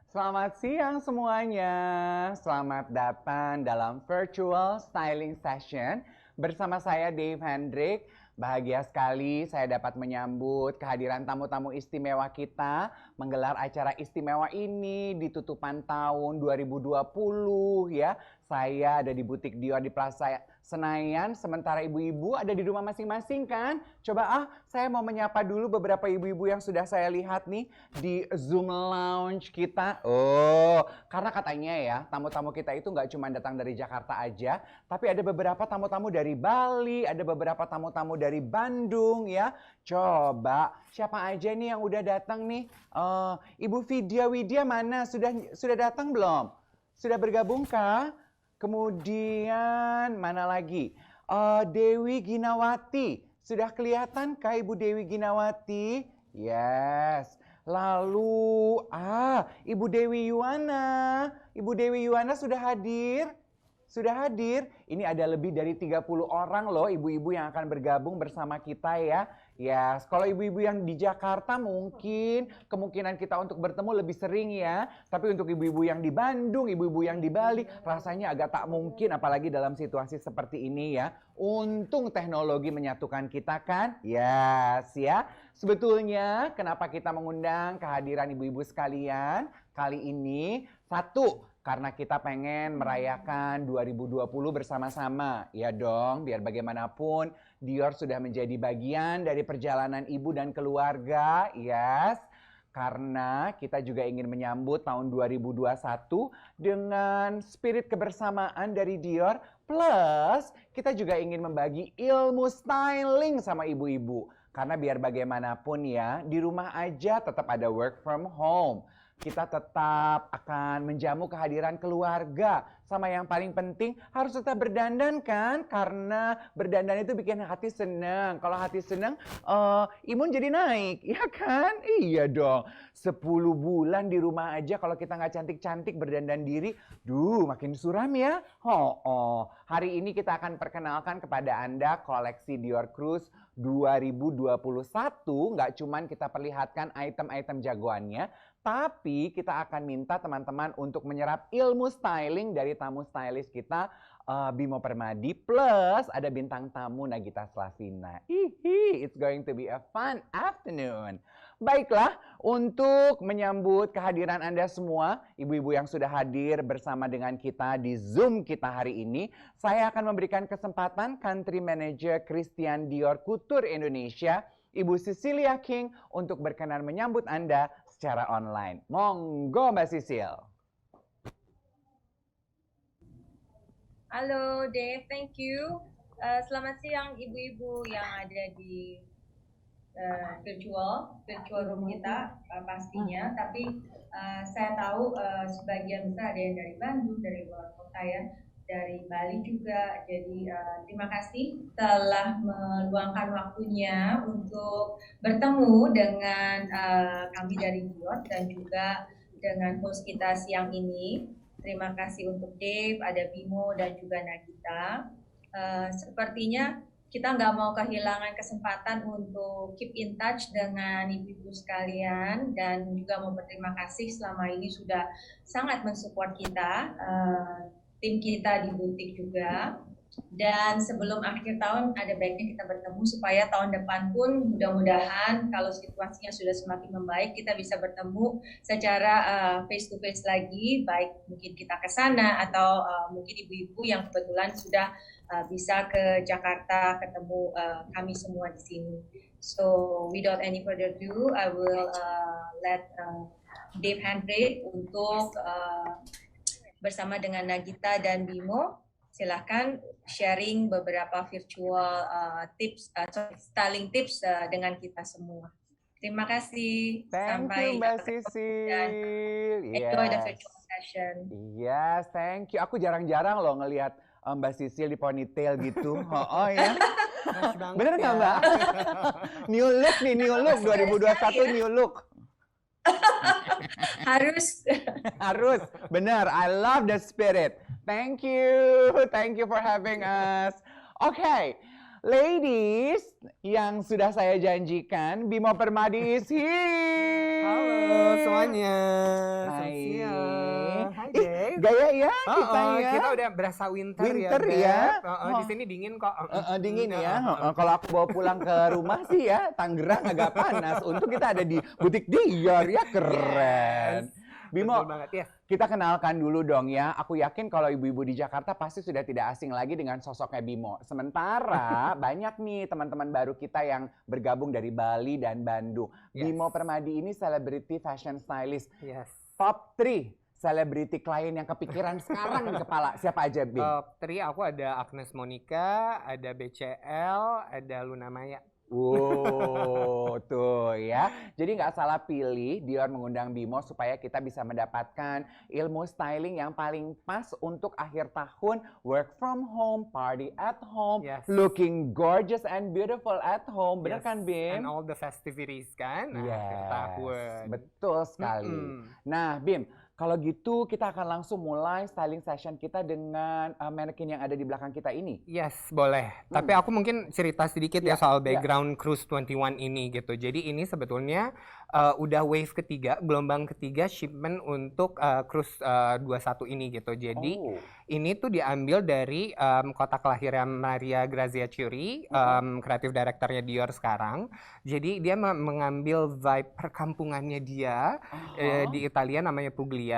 Selamat siang semuanya. Selamat datang dalam virtual styling session bersama saya Dave Hendrik. Bahagia sekali saya dapat menyambut kehadiran tamu-tamu istimewa kita menggelar acara istimewa ini di tutupan tahun 2020 ya. Saya ada di butik Dior di Plaza Senayan, sementara ibu-ibu ada di rumah masing-masing kan? Coba saya mau menyapa dulu beberapa ibu-ibu yang sudah saya lihat nih di Zoom Lounge kita. Oh, karena katanya ya tamu-tamu kita itu nggak cuma datang dari Jakarta aja, tapi ada beberapa tamu-tamu dari Bali, ada beberapa tamu-tamu dari Bandung ya. Coba siapa aja nih yang udah datang nih? Ibu Widya mana? Sudah datang belum? Sudah bergabung kah? Kemudian mana lagi? Dewi Ginawati. Sudah kelihatan kah Ibu Dewi Ginawati? Yes. Lalu, Ibu Dewi Yuwana. Ibu Dewi Yuwana sudah hadir? Sudah hadir? Ini ada lebih dari 30 orang loh ibu-ibu yang akan bergabung bersama kita ya. Ya, kalau ibu-ibu yang di Jakarta mungkin kemungkinan kita untuk bertemu lebih sering ya. Tapi untuk ibu-ibu yang di Bandung, ibu-ibu yang di Bali, rasanya agak tak mungkin apalagi dalam situasi seperti ini ya. Untung teknologi menyatukan kita kan? Yes ya. Sebetulnya kenapa kita mengundang kehadiran ibu-ibu sekalian kali ini? Satu, karena kita pengen merayakan 2020 bersama-sama. Ya dong, biar bagaimanapun Dior sudah menjadi bagian dari perjalanan ibu dan keluarga. Yes. Karena kita juga ingin menyambut tahun 2021 dengan spirit kebersamaan dari Dior. Plus, kita juga ingin membagi ilmu styling sama ibu-ibu. Karena biar bagaimanapun ya, di rumah aja tetap ada work from home. Kita tetap akan menjamu kehadiran keluarga. Sama yang paling penting harus tetap berdandan kan? Karena berdandan itu bikin hati senang. Kalau hati senang, imun jadi naik. Ya kan? Iya dong. 10 bulan di rumah aja kalau kita nggak cantik-cantik berdandan diri. Makin suram ya. Hari ini kita akan perkenalkan kepada Anda koleksi Dior Cruise 2021. Nggak cuman kita perlihatkan item-item jagoannya, tapi kita akan minta teman-teman untuk menyerap ilmu styling dari tamu stylist kita, Bimo Permadi, plus ada bintang tamu Nagita Slavina. It's going to be a fun afternoon. Baiklah, untuk menyambut kehadiran Anda semua, ibu-ibu yang sudah hadir bersama dengan kita di Zoom kita hari ini, saya akan memberikan kesempatan Country Manager Christian Dior Couture Indonesia, Ibu Cecilia King, untuk berkenan menyambut Anda secara online. Monggo Mbak Sisil. Halo Dave, thank you. Selamat siang ibu-ibu yang ada di virtual room kita pastinya. Tapi saya tahu sebagian besar ada yang dari Bandung, dari luar kota ya, dari Bali juga. Jadi terima kasih telah meluangkan waktunya untuk bertemu dengan kami dari Dior dan juga dengan host kita siang ini. Terima kasih untuk Dave, ada Bimo dan juga Nagita. Sepertinya kita nggak mau kehilangan kesempatan untuk keep in touch dengan ibu-ibu sekalian dan juga mau berterima kasih selama ini sudah sangat mensupport kita, tim kita di butik juga. Dan sebelum akhir tahun ada baiknya kita bertemu supaya tahun depan pun mudah-mudahan kalau situasinya sudah semakin membaik kita bisa bertemu secara face to face lagi, baik mungkin kita ke sana atau mungkin ibu-ibu yang kebetulan sudah bisa ke Jakarta ketemu kami semua di sini. So without any further ado, I will let Dave Hendrik untuk bersama dengan Nagita dan Bimo. Silahkan sharing beberapa virtual tips, styling tips dengan kita semua. Terima kasih. Sampai you Mbak Sisil. Enjoy the virtual session. Yes, thank you. Aku jarang-jarang loh ngelihat Mbak Sisil di ponytail gitu. Ya. Bener nggak Mbak? New look nih, new look 2021 new look. Harus, benar. I love the spirit. Thank you for having us. Okay, ladies, yang sudah saya janjikan, Bimo Permadi is here. Halo semuanya. Hai. Hai Dave. Gaya ya kita ya. Kita udah berasa winter Winter ya. ya. Di sini dingin kok. Dingin ya. Kalau aku bawa pulang ke rumah sih ya, Tangerang agak panas. Untung kita ada di butik Dior ya, keren. Yes. Bimo, Betul banget ya. kita kenalkan dulu dong ya. Aku yakin kalau ibu-ibu di Jakarta pasti sudah tidak asing lagi dengan sosoknya Bimo. Sementara banyak nih teman-teman baru kita yang bergabung dari Bali dan Bandung. Yes. Bimo Permadi ini celebrity fashion stylist. Yes. Top 3 celebrity klien yang kepikiran sekarang di kepala. Siapa aja, Bim? Top 3 aku ada Agnes Monica, ada BCL, ada Luna Maya. Wow, tuh ya. Jadi nggak salah pilih Dior mengundang Bimo supaya kita bisa mendapatkan ilmu styling yang paling pas untuk akhir tahun, work from home, party at home, Yes. looking gorgeous and beautiful at home. Bener Yes. kan, Bim? And all the festivities kan akhir Yes, tahun. betul sekali. Nah, Bim, kalau gitu kita akan langsung mulai styling session kita dengan manekin yang ada di belakang kita ini. Yes, boleh. Tapi aku mungkin cerita sedikit ya soal background Cruise 21 ini gitu. Jadi ini sebetulnya udah wave ketiga, gelombang ketiga shipment untuk Cruise 21 ini gitu. Jadi ini tuh diambil dari kota kelahiran Maria Grazia Chiuri, kreatif direkturnya Dior sekarang. Jadi dia mengambil vibe perkampungannya dia di Italia namanya Puglia.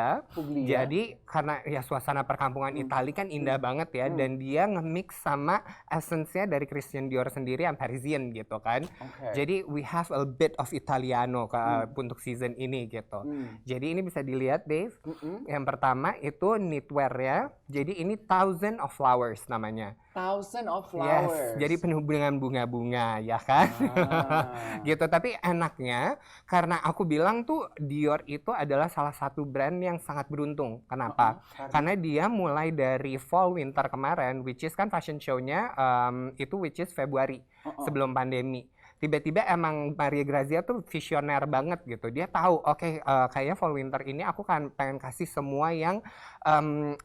Jadi karena ya suasana perkampungan Italia kan indah banget ya, dan dia nge-mix sama essence-nya dari Christian Dior sendiri yang Parisian gitu kan. Jadi we have a bit of Italiano untuk season ini gitu. Jadi ini bisa dilihat Dave. Yang pertama itu knitwear ya. Jadi ini Thousand of Flowers namanya. Thousand of Flowers. Yes, jadi penuh dengan bunga-bunga ya kan. Gitu, tapi enaknya karena aku bilang tuh Dior itu adalah salah satu brand yang sangat beruntung. Kenapa? Karena dia mulai dari fall winter kemarin, which is kan fashion show-nya itu which is Februari sebelum pandemi. Tiba-tiba emang Maria Grazia tuh visioner banget gitu. Dia tahu, oke, kayaknya fall winter ini aku kan pengen kasih semua yang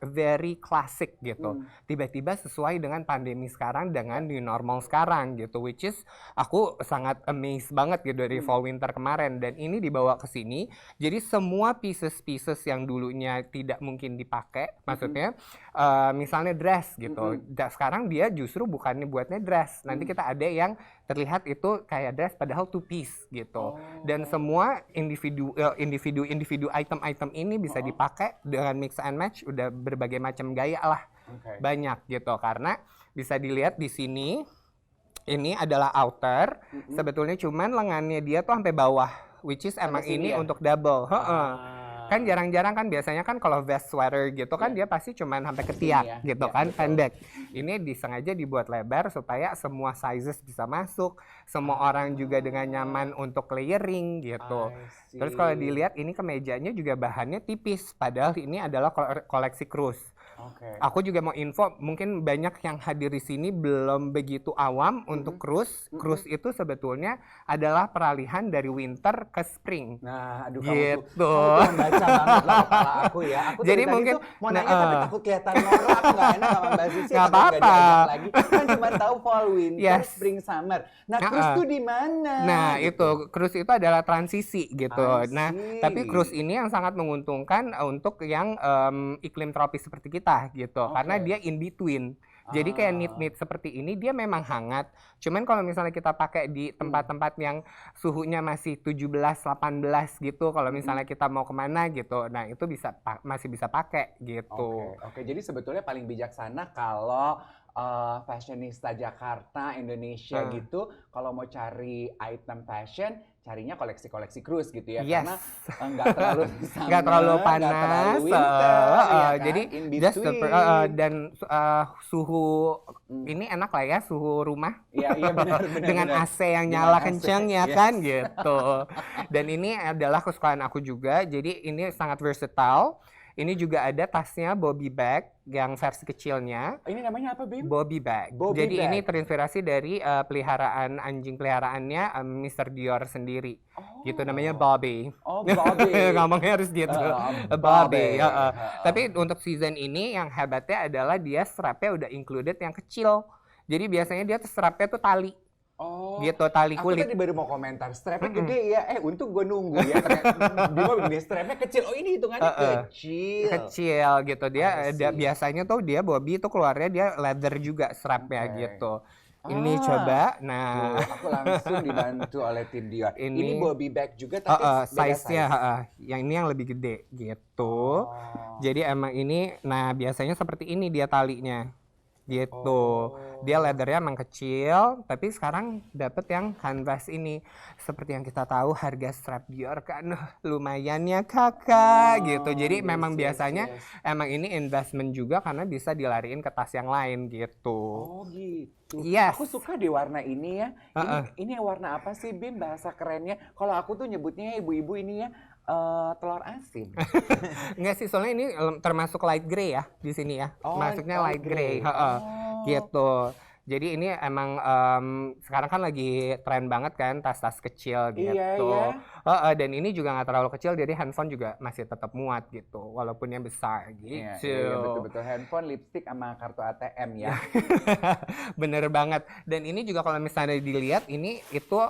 very classic gitu. Tiba-tiba sesuai dengan pandemi sekarang, dengan new normal sekarang gitu. Which is aku sangat amazed banget gitu dari fall winter kemarin. Dan ini dibawa ke sini. Jadi semua pieces-pieces yang dulunya tidak mungkin dipakai, maksudnya misalnya dress gitu. Sekarang dia justru bukannya buatnya dress. Nanti kita ada yang terlihat itu kayak dress padahal two piece gitu. Dan semua individu item-item ini bisa dipakai dengan mix and match, udah berbagai macam gaya lah. Banyak gitu, karena bisa dilihat di sini ini adalah outer. Sebetulnya cuman lengannya dia tuh sampai bawah, which is emang ini untuk double. Kan jarang-jarang kan biasanya kan kalau vest sweater gitu kan dia pasti cuman sampai ketiak gitu kan, pendek. Ini disengaja dibuat lebar supaya semua sizes bisa masuk, semua orang juga dengan nyaman untuk layering gitu. Terus kalau dilihat ini kemejanya juga bahannya tipis, padahal ini adalah koleksi Cruise. Aku juga mau info, mungkin banyak yang hadir di sini belum begitu awam untuk Cruise. Cruise itu sebetulnya adalah peralihan dari winter ke spring. Nah, aduh gitu. kamu tuh membaca banget lah kepala aku ya. Aku Jadi dari mungkin tadi tuh mau nanya tapi takut kelihatan norak, aku nggak enak sama Mbak Susi. Nggak takut apa-apa. diajak lagi. Kan cuma tahu fall, winter, Yes. spring, summer. Nah, Cruise tuh di mana? Nah, gitu. itu Cruise itu adalah transisi gitu. I Nah, see. tapi Cruise ini yang sangat menguntungkan untuk yang iklim tropis seperti kita gitu. Karena dia in between. Jadi kayak knit seperti ini dia memang hangat. Cuman kalau misalnya kita pakai di tempat-tempat yang suhunya masih 17, 18 gitu, kalau misalnya kita mau kemana gitu, nah itu bisa masih bisa pakai gitu. Oke, jadi sebetulnya paling bijaksana kalau fashionista Jakarta, Indonesia gitu, kalau mau cari item fashion, carinya koleksi-koleksi Cruise gitu ya, karena nggak terlalu summer, nggak terlalu nggak panas, terlalu winter, ya kan? jadi In just between. dan suhu ini enak lah ya, suhu rumah. Iya benar. Dengan benar. AC yang Dengan nyala AC, kenceng ya yes. kan gitu. Dan ini adalah kesukaan aku juga, jadi ini sangat versatile. Ini juga ada tasnya Bobby bag yang versi kecilnya. Ini namanya apa, Bim? Bobby bag. Bobby Jadi bag. ini terinspirasi dari peliharaan anjing peliharaannya Mr. Dior sendiri. Gitu namanya Bobby. Oh, Bobby. Ngomongnya harus gitu. Bobby. Bobby. Tapi untuk season ini yang hebatnya adalah dia strapnya udah included yang kecil. Jadi biasanya dia tuh strapnya tuh tali. Oh, gitu, tali aku kulit. tadi baru mau komentar, strapnya gede ya. Untung gue nunggu ya. Ternyata Bimo begini, strapnya kecil. Oh, ini hitungannya kecil. Kecil gitu. I see. Biasanya tuh dia Bobby itu keluarnya dia leather juga strapnya Oke. gitu. Ini coba, nah Tuh, aku langsung dibantu oleh tim Dior. Ini ini Bobby bag juga tapi beda size-nya, size. yang ini yang lebih gede gitu. Oh. Jadi emang ini, nah biasanya seperti ini dia talinya gitu. Dia leathernya emang kecil, tapi sekarang dapet yang canvas ini. Seperti yang kita tahu harga strap Dior kan lumayan ya kakak gitu. Jadi memang biasanya emang ini investment juga karena bisa dilariin ke tas yang lain gitu. Oh gitu. Yes. Aku suka di warna ini ya. Ini warna apa sih Bim bahasa kerennya? Kalau aku tuh nyebutnya ibu-ibu ini ya telur asin. Enggak sih, soalnya ini termasuk light gray ya di sini ya. Oh, Masuknya light gray. Oh. Gitu. Jadi ini emang sekarang kan lagi tren banget kan tas-tas kecil gitu. Iya. Dan ini juga nggak terlalu kecil, jadi handphone juga masih tetap muat gitu, walaupun yang besar gitu. Iya, betul-betul handphone, lipstick, sama kartu ATM ya. Bener banget. Dan ini juga kalau misalnya dilihat ini itu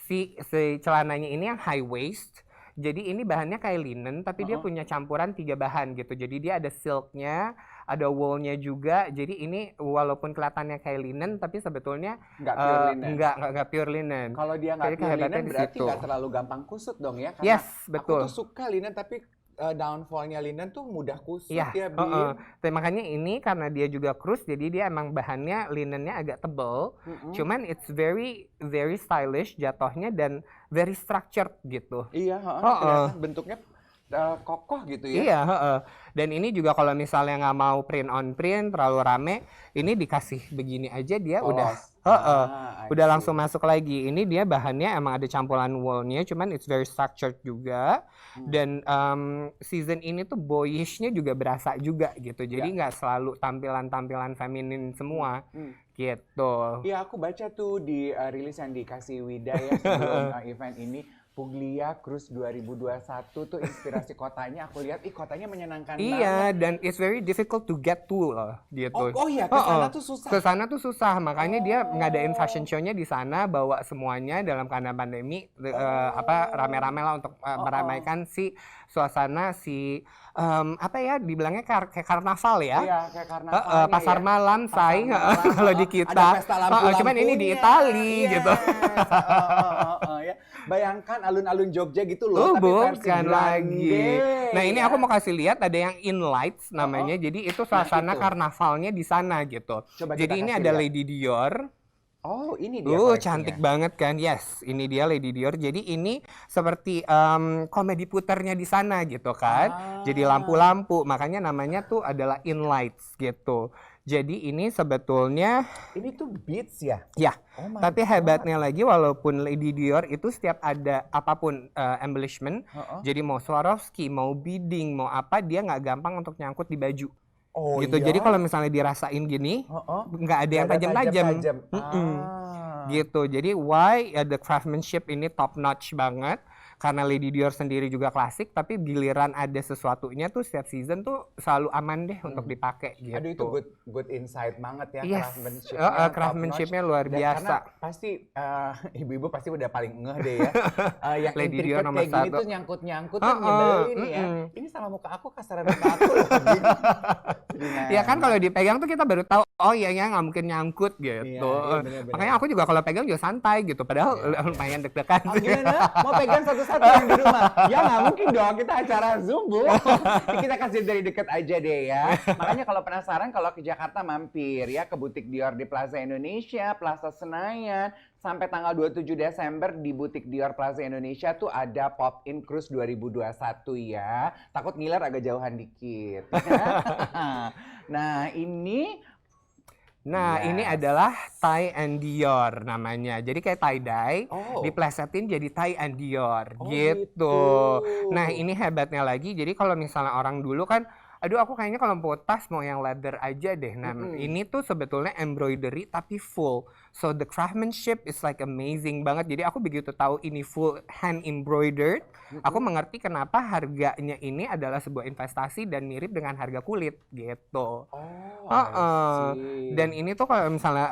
si celananya ini yang high waist. Jadi ini bahannya kayak linen, tapi dia punya campuran 3 bahan gitu. Jadi dia ada silknya, ada woolnya juga. Jadi ini walaupun kelihatannya kayak linen, tapi sebetulnya Nggak pure linen. Nggak pure linen. Kalau dia nggak pure linen berarti nggak terlalu gampang kusut dong ya? Karena yes, betul. Aku tuh suka linen tapi downfall-nya linen tuh mudah kusut ya, Bim. Tapi makanya ini karena dia juga krus, jadi dia emang bahannya linennya agak tebel. Cuman it's very very stylish jatuhnya dan very structured gitu. Iya, kelihatan bentuknya kokoh gitu ya. Iya, dan ini juga kalau misalnya nggak mau print on print terlalu rame, ini dikasih begini aja dia udah langsung masuk lagi. Ini dia bahannya emang ada campuran woolnya, cuman it's very structured juga. Dan season ini tuh boyish-nya juga berasa juga gitu. Jadi nggak selalu tampilan-tampilan feminin semua gitu. Iya, aku baca tuh di rilis yang dikasih Wida ya sebelum event ini. Puglia Cruise 2021 tuh inspirasi kotanya, aku lihat kotanya menyenangkan banget. Iya, dan it's very difficult to get to loh gitu. Oh iya, kesana tuh susah. Kesana tuh susah, makanya dia ngadain fashion show-nya di sana, bawa semuanya dalam keadaan pandemi, rame-rame lah untuk meramaikan si suasana apa ya, dibilangnya kayak karnaval ya. Iya, kayak karnaval. Pasar malam, say kalau di kita. Ada pesta lampu-lampunya. Cuman ini di Itali gitu. Ya. Bayangkan alun-alun Jogja gitu loh, tapi versi bukan lagi. Nah, ini aku mau kasih lihat ada yang in lights namanya. Jadi itu suasana karnavalnya di sana gitu. Jadi ini ada Lady Dior. Oh, ini dia. Cantik banget kan? Yes, ini dia Lady Dior. Jadi ini seperti komedi puternya di sana gitu kan. Jadi lampu-lampu, makanya namanya tuh adalah in lights gitu. Jadi ini sebetulnya ini tuh beats ya? Ya, tapi hebatnya lagi walaupun Lady Dior itu setiap ada apapun embellishment, jadi mau Swarovski, mau beading, mau apa, dia nggak gampang untuk nyangkut di baju. Gitu. Jadi kalau misalnya dirasain gini, nggak ada yang tajam-tajam. Gitu. Jadi why the craftsmanship ini top notch banget. Karena Lady Dior sendiri juga klasik, tapi giliran ada sesuatunya tuh setiap season tuh selalu aman deh untuk dipakai gitu. Aduh, itu good insight banget ya. Yes. Craftsmanship-nya luar biasa. Karena pasti ibu-ibu pasti udah paling ngeh deh ya. Yang Lady Dior nomor kayak gini tuh nyangkut-nyangkut tuh nyebelin ya. Ini sama muka aku kasaran muka aku loh. Ya kan kalau dipegang tuh kita baru tahu, oh iya ya nggak mungkin nyangkut gitu. Iya, bener. Makanya aku juga kalau pegang juga santai gitu. Padahal lumayan deg-degan. Gimana? Mau pegang satu-satu yang di rumah? Ya nggak mungkin dong, kita acara Zoom, Bu. Kita kasih dari deket aja deh ya. Makanya kalau penasaran, kalau ke Jakarta mampir ya ke butik Dior di Plaza Indonesia, Plaza Senayan. Sampai tanggal 27 Desember di butik Dior Plaza Indonesia tuh ada Pop-in Cruise 2021 ya. Takut ngiler agak jauhan dikit. Nah, ini ini adalah Tie and Dior namanya. Jadi kayak tie-dye, diplesetin jadi Tie and Dior gitu. Nah, ini hebatnya lagi. Jadi kalau misalnya orang dulu kan Aduh, aku kayaknya kalau mau tas mau yang leather aja deh. Nah, ini tuh sebetulnya embroidery tapi full. So the craftsmanship is like amazing banget. Jadi aku begitu tahu ini full hand embroidered, aku mengerti kenapa harganya ini adalah sebuah investasi dan mirip dengan harga kulit gitu. Oh, I see. Dan ini tuh kalau misalnya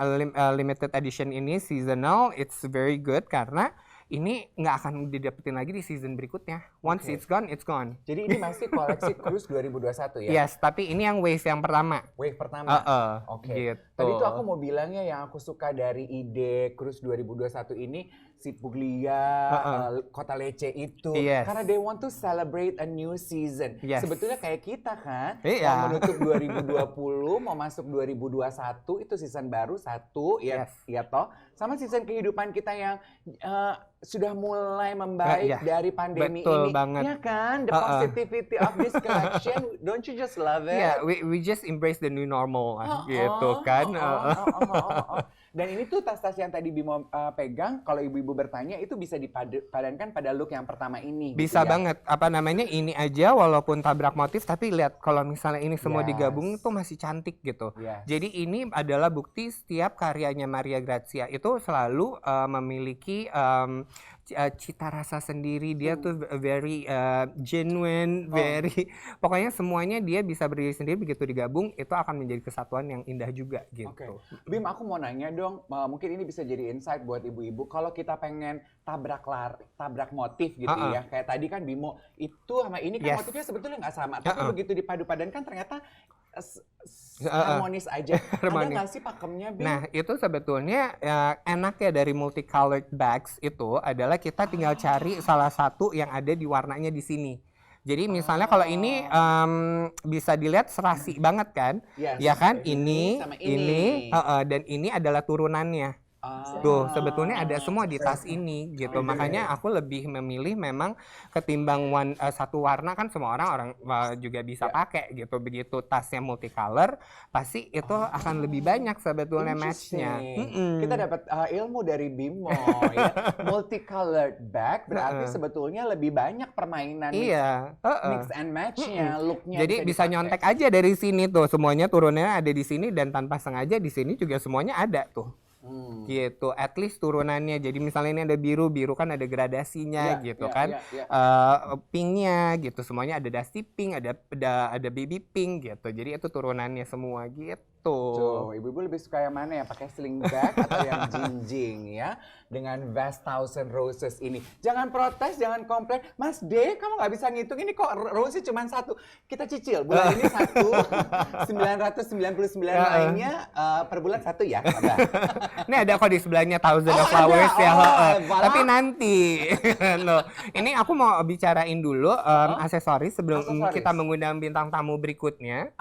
limited edition ini seasonal, it's very good karena ini nggak akan didapetin lagi di season berikutnya. Once it's gone, it's gone. Jadi ini masih koleksi Cruise 2021 ya? Yes, tapi ini yang wave yang pertama. Wave pertama? Oke. Gitu. Tadi tuh aku mau bilangnya yang aku suka dari ide Cruise 2021 ini, si Puglia, Kota Lecce itu. Yes. Karena they want to celebrate a new season. Yes. Sebetulnya kayak kita kan, Iya. mau menutup 2020, mau masuk 2021, itu season baru satu, ya, ya toh. Sama season kehidupan kita yang sudah mulai membaik dari pandemi Betul ini. banget. Ya kan? The positivity of this collection, don't you just love it? Yeah, we just embrace the new normal gitu kan. Dan ini tuh tas-tas yang tadi Bimo pegang, kalau ibu-ibu bertanya itu bisa dipadankan pada look yang pertama ini. Bisa gitu ya? banget. Apa namanya, ini aja walaupun tabrak motif, tapi lihat kalau misalnya ini semua digabung itu masih cantik gitu. Jadi ini adalah bukti setiap karyanya Maria Grazia itu selalu memiliki cita rasa sendiri. Dia tuh very genuine, very pokoknya semuanya dia bisa berdiri sendiri, begitu digabung itu akan menjadi kesatuan yang indah juga gitu. Bim, aku mau nanya dong, mungkin ini bisa jadi insight buat ibu-ibu. Kalau kita pengen tabrak motif gitu ya, kayak tadi kan Bimo itu sama ini kan motifnya sebetulnya nggak sama, tapi begitu dipadu-padankan ternyata harmonis aja. Ada nggak sih pakemnya, Bim? Nah, itu sebetulnya enaknya dari multicolored bags itu adalah kita tinggal cari salah satu yang ada di warnanya di sini. Jadi misalnya kalau ini bisa dilihat serasi banget kan? Ya kan? Ini, dan ini adalah turunannya. Tuh, sebetulnya ada semua di tas ini gitu. Makanya aku lebih memilih memang ketimbang satu warna kan semua orang juga bisa pakai gitu. Begitu tasnya multicolor, pasti itu akan lebih banyak sebetulnya matchnya. Kita dapat ilmu dari Bimo ya. Multicolored bag berarti sebetulnya lebih banyak permainan mix and matchnya, looknya. Jadi bisa nyontek aja dari sini tuh, semuanya turunnya ada di sini dan tanpa sengaja di sini juga semuanya ada tuh. Gitu, at least turunannya. Jadi misalnya ini ada biru kan ada gradasinya gitu kan. Pinknya gitu, semuanya ada dusty pink, ada baby pink gitu. Jadi itu turunannya semua gitu. Tuh, ibu-ibu lebih suka yang mana ya? Pakai sling bag atau yang jinjing ya? Dengan vast thousand roses ini. Jangan protes, jangan komplain. Mas D, kamu nggak bisa ngitung ini kok rose cuma satu. Kita cicil, bulan ini 999 lainnya per bulan 1 ya. Ini ada kok di sebelahnya Thousand of Flowers ya. Tapi nanti. Loh, ini aku mau bicarain dulu aksesoris sebelum kita mengundang bintang tamu berikutnya.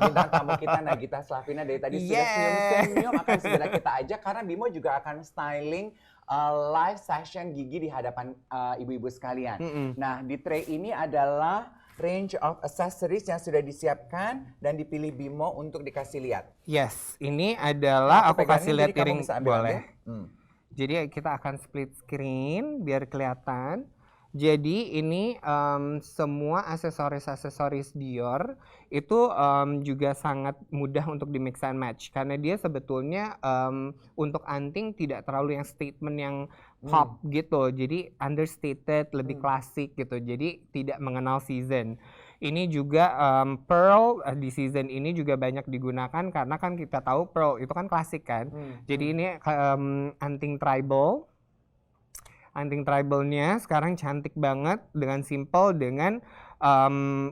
Bintang tamu kita Nagita Slavina dari tadi sudah senyum-senyum, akan segera kita ajak karena Bimo juga akan styling live session gigi di hadapan ibu-ibu sekalian. Nah, di tray ini adalah range of accessories yang sudah disiapkan dan dipilih Bimo untuk dikasih lihat. Yes, ini adalah aku kasih lihat piring boleh. Jadi kita akan split screen biar kelihatan. Jadi ini semua aksesoris Dior itu juga sangat mudah untuk di mix and match karena dia sebetulnya untuk anting tidak terlalu yang statement yang pop gitu. Jadi understated, lebih klasik gitu. Jadi tidak mengenal season. Ini juga pearl di season ini juga banyak digunakan karena kan kita tahu pearl itu kan klasik kan. Jadi ini anting tribal. Anting tribalnya sekarang cantik banget dengan simple, dengan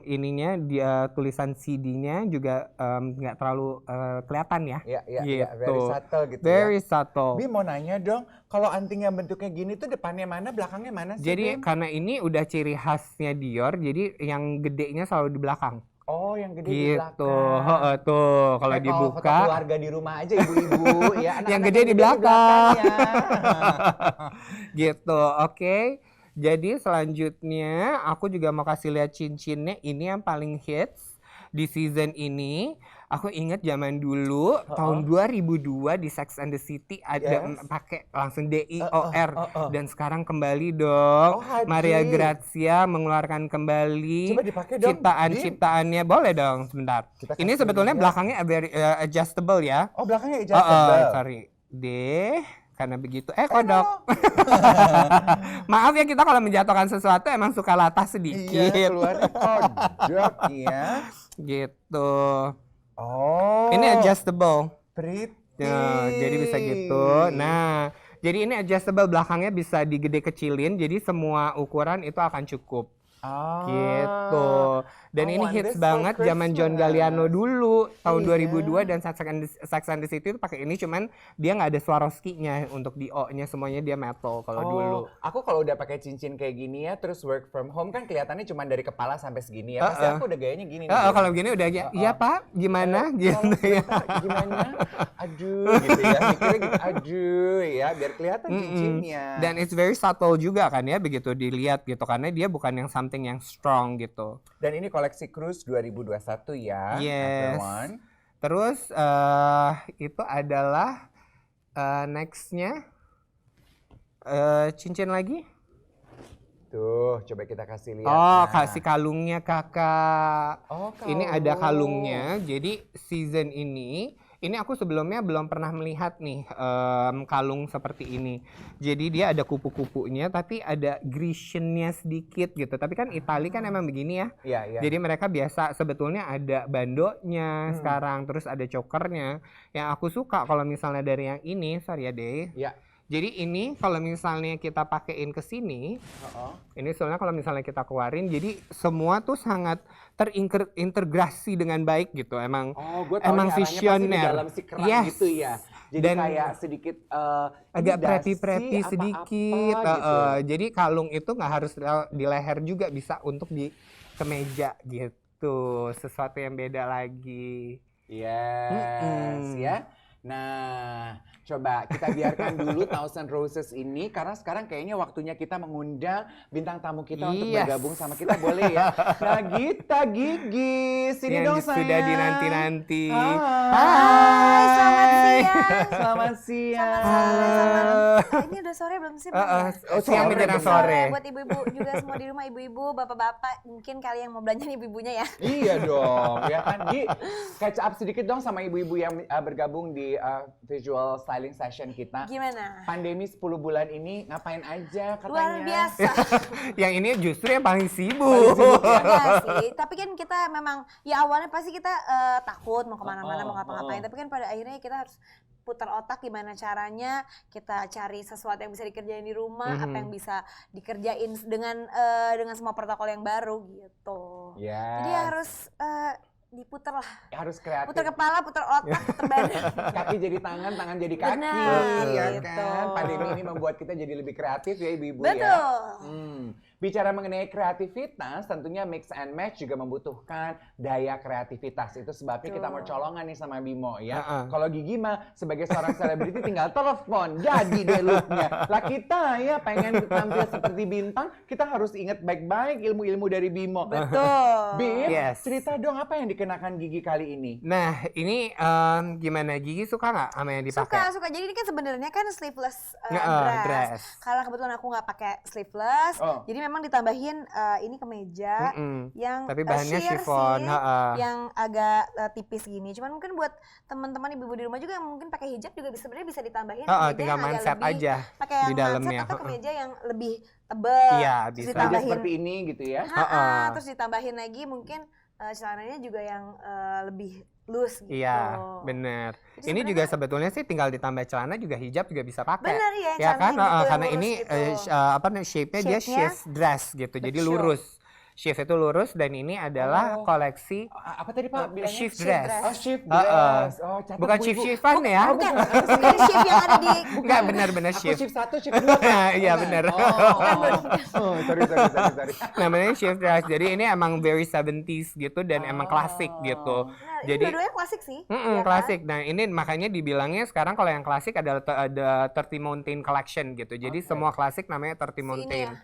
ininya dia tulisan CD-nya juga nggak terlalu kelihatan ya. Iya, very subtle gitu very subtle. Bim mau nanya dong, kalau anting yang bentuknya gini tuh depannya mana, belakangnya mana sih? Jadi Bim? karena ini udah ciri khasnya Dior, jadi yang gedenya selalu di belakang. Oh, yang gede gitu. di belakang. Tuh, kalau Kayak dibuka. foto keluarga di rumah aja ibu-ibu ya. Yang gede di belakang. Ya. Gitu, oke. Jadi selanjutnya aku juga mau kasih lihat cincinnya. Ini yang paling hits di season ini. Aku inget zaman dulu tahun 2002 di Sex and the City ada pakai langsung DIOR dan sekarang kembali dong. Maria Grazia mengeluarkan kembali ciptaan-ciptaannya. Boleh dong sebentar. Ini sebetulnya belakangnya very adjustable ya. Oh, belakangnya adjustable. Sorry. Karena begitu. Kodok. Maaf ya, kita kalau menjatuhkan sesuatu emang suka latah sedikit. Iya, keluarnya kodok ya. Gitu. Oh. Ini adjustable. Pretty. Jadi bisa gitu. Nah, jadi ini adjustable, belakangnya bisa digede kecilin. Jadi semua ukuran itu akan cukup. Gitu. Dan ini hits banget zaman John Galliano dulu tahun 2002 dan Sex and the City itu pakai ini, cuman dia nggak ada Swarovski-nya untuk di O-nya, semuanya dia metal kalau dulu. Aku kalau udah pakai cincin kayak gini ya, terus work from home kan kelihatannya cuma dari kepala sampai segini ya. Pasti aku udah gayanya gini. Kalau begini udah iya Pak, gimana? Gitu ya. Gimana? Aduh gitu ya. Mikirnya gitu, aduh ya, biar kelihatan cincinnya. Dan it's very subtle juga kan ya, begitu dilihat gitu, karena dia bukan yang something yang strong gitu. Dan ini koleksi Cruise 2021 ya. Yes. Terus itu adalah next-nya cincin lagi. Tuh, coba kita kasih lihat. Kasih kalungnya kakak. Ini ada kalungnya. Jadi season ini aku sebelumnya belum pernah melihat nih kalung seperti ini. Jadi dia ada kupu-kupunya, tapi ada Grecian-nya sedikit gitu. Tapi kan Itali kan emang begini ya. Iya. Jadi mereka biasa sebetulnya ada bandonya sekarang, terus ada chokernya. Yang aku suka kalau misalnya dari yang ini, sorry ya deh. Iya. Jadi ini kalau misalnya kita pakein ke sini, ini soalnya kalau misalnya kita keluarin, jadi semua tuh sangat terintegrasi dengan baik gitu. Emang visioner. Di dalam si kerak gitu ya. Jadi dan kayak sedikit agak pretty sedikit. Gitu. Jadi kalung itu nggak harus di leher juga, bisa untuk di kemeja gitu. Sesuatu yang beda lagi. Yes, ya. Nah, coba kita biarkan dulu Thousand Roses ini, karena sekarang kayaknya waktunya kita mengundang bintang tamu kita untuk bergabung sama kita, boleh ya? Nagita Gigi, sini dong sayang. Sudah dinanti-nanti. Hai, selamat siang. Selamat siang. Ini udah sore belum sih? Siang menjelang sore. Buat ibu-ibu juga semua di rumah, ibu-ibu, bapak-bapak, mungkin kalian mau belanja ibu-ibunya ya? Iya dong, ya kan? Gi, catch up sedikit dong sama ibu-ibu yang bergabung di visual styling session kita. Gimana? Pandemi 10 bulan ini ngapain aja katanya? Luar biasa. Yang ini justru yang paling sibuk. Iya sih, tapi kan kita memang, ya awalnya pasti kita takut mau kemana-mana, mau ngapa-ngapain. Tapi kan pada akhirnya kita harus putar otak gimana caranya kita cari sesuatu yang bisa dikerjain di rumah, apa yang bisa dikerjain dengan semua protokol yang baru gitu. Jadi harus diputer lah. Harus kreatif. Putar kepala, putar otak, putar badan. Kaki jadi tangan, tangan jadi kaki. Benar, ya gitu. kan? Pandemi ini membuat kita jadi lebih kreatif ya ibu-ibu ya. Betul. Bicara mengenai kreativitas, tentunya mix and match juga membutuhkan daya kreativitas. Itu sebabnya kita mau colongan nih sama Bimo ya. Kalau Gigi mah sebagai seorang selebriti tinggal telepon, jadi deh looknya. Lah kita ya pengen tampil seperti bintang, kita harus ingat baik-baik ilmu-ilmu dari Bimo. Betul. Bim, cerita dong apa yang dikenakan Gigi kali ini? Nah, ini gimana? Gigi suka nggak sama yang dipakai? Suka. Jadi ini kan sebenarnya kan sleeveless dress. Karena kebetulan aku nggak pakai sleeveless, jadi memang ditambahin ini kemeja yang tapi bahannya sheer chiffon, yang agak tipis gini. Cuman mungkin buat teman-teman ibu-ibu di rumah juga yang mungkin pakai hijab juga sebenarnya bisa ditambahin tinggal mindset aja pakai di yang dalamnya. atau kemeja yang lebih tebal. Iya, bisa. Ditambahin seperti ini gitu ya. Terus ditambahin lagi mungkin celananya juga yang lebih loose gitu. Iya, bener. Jadi ini juga sebetulnya sih tinggal ditambah celana juga hijab juga bisa pakai. Bener ya kan? Gitu, karena ini gitu. Shape-nya dia shift dress gitu. Betul. Jadi lurus. Shift itu lurus dan ini adalah koleksi apa tadi Pak bilangnya? Shift dress. Oh, shift dress. Bukan shift-shiftan ya. Bukan. Ini shift yang ada di enggak benar-benar shift. Shift 1, shift 2. Iya benar. Sorry. Namanya shift dress. Jadi ini emang very 70s gitu dan emang klasik gitu. Nah, jadi dua-duanya klasik sih. Ya klasik. Nah, ini makanya dibilangnya sekarang kalau yang klasik adalah ada 30 Mountain Collection gitu. Jadi semua klasik namanya 30 Mountain.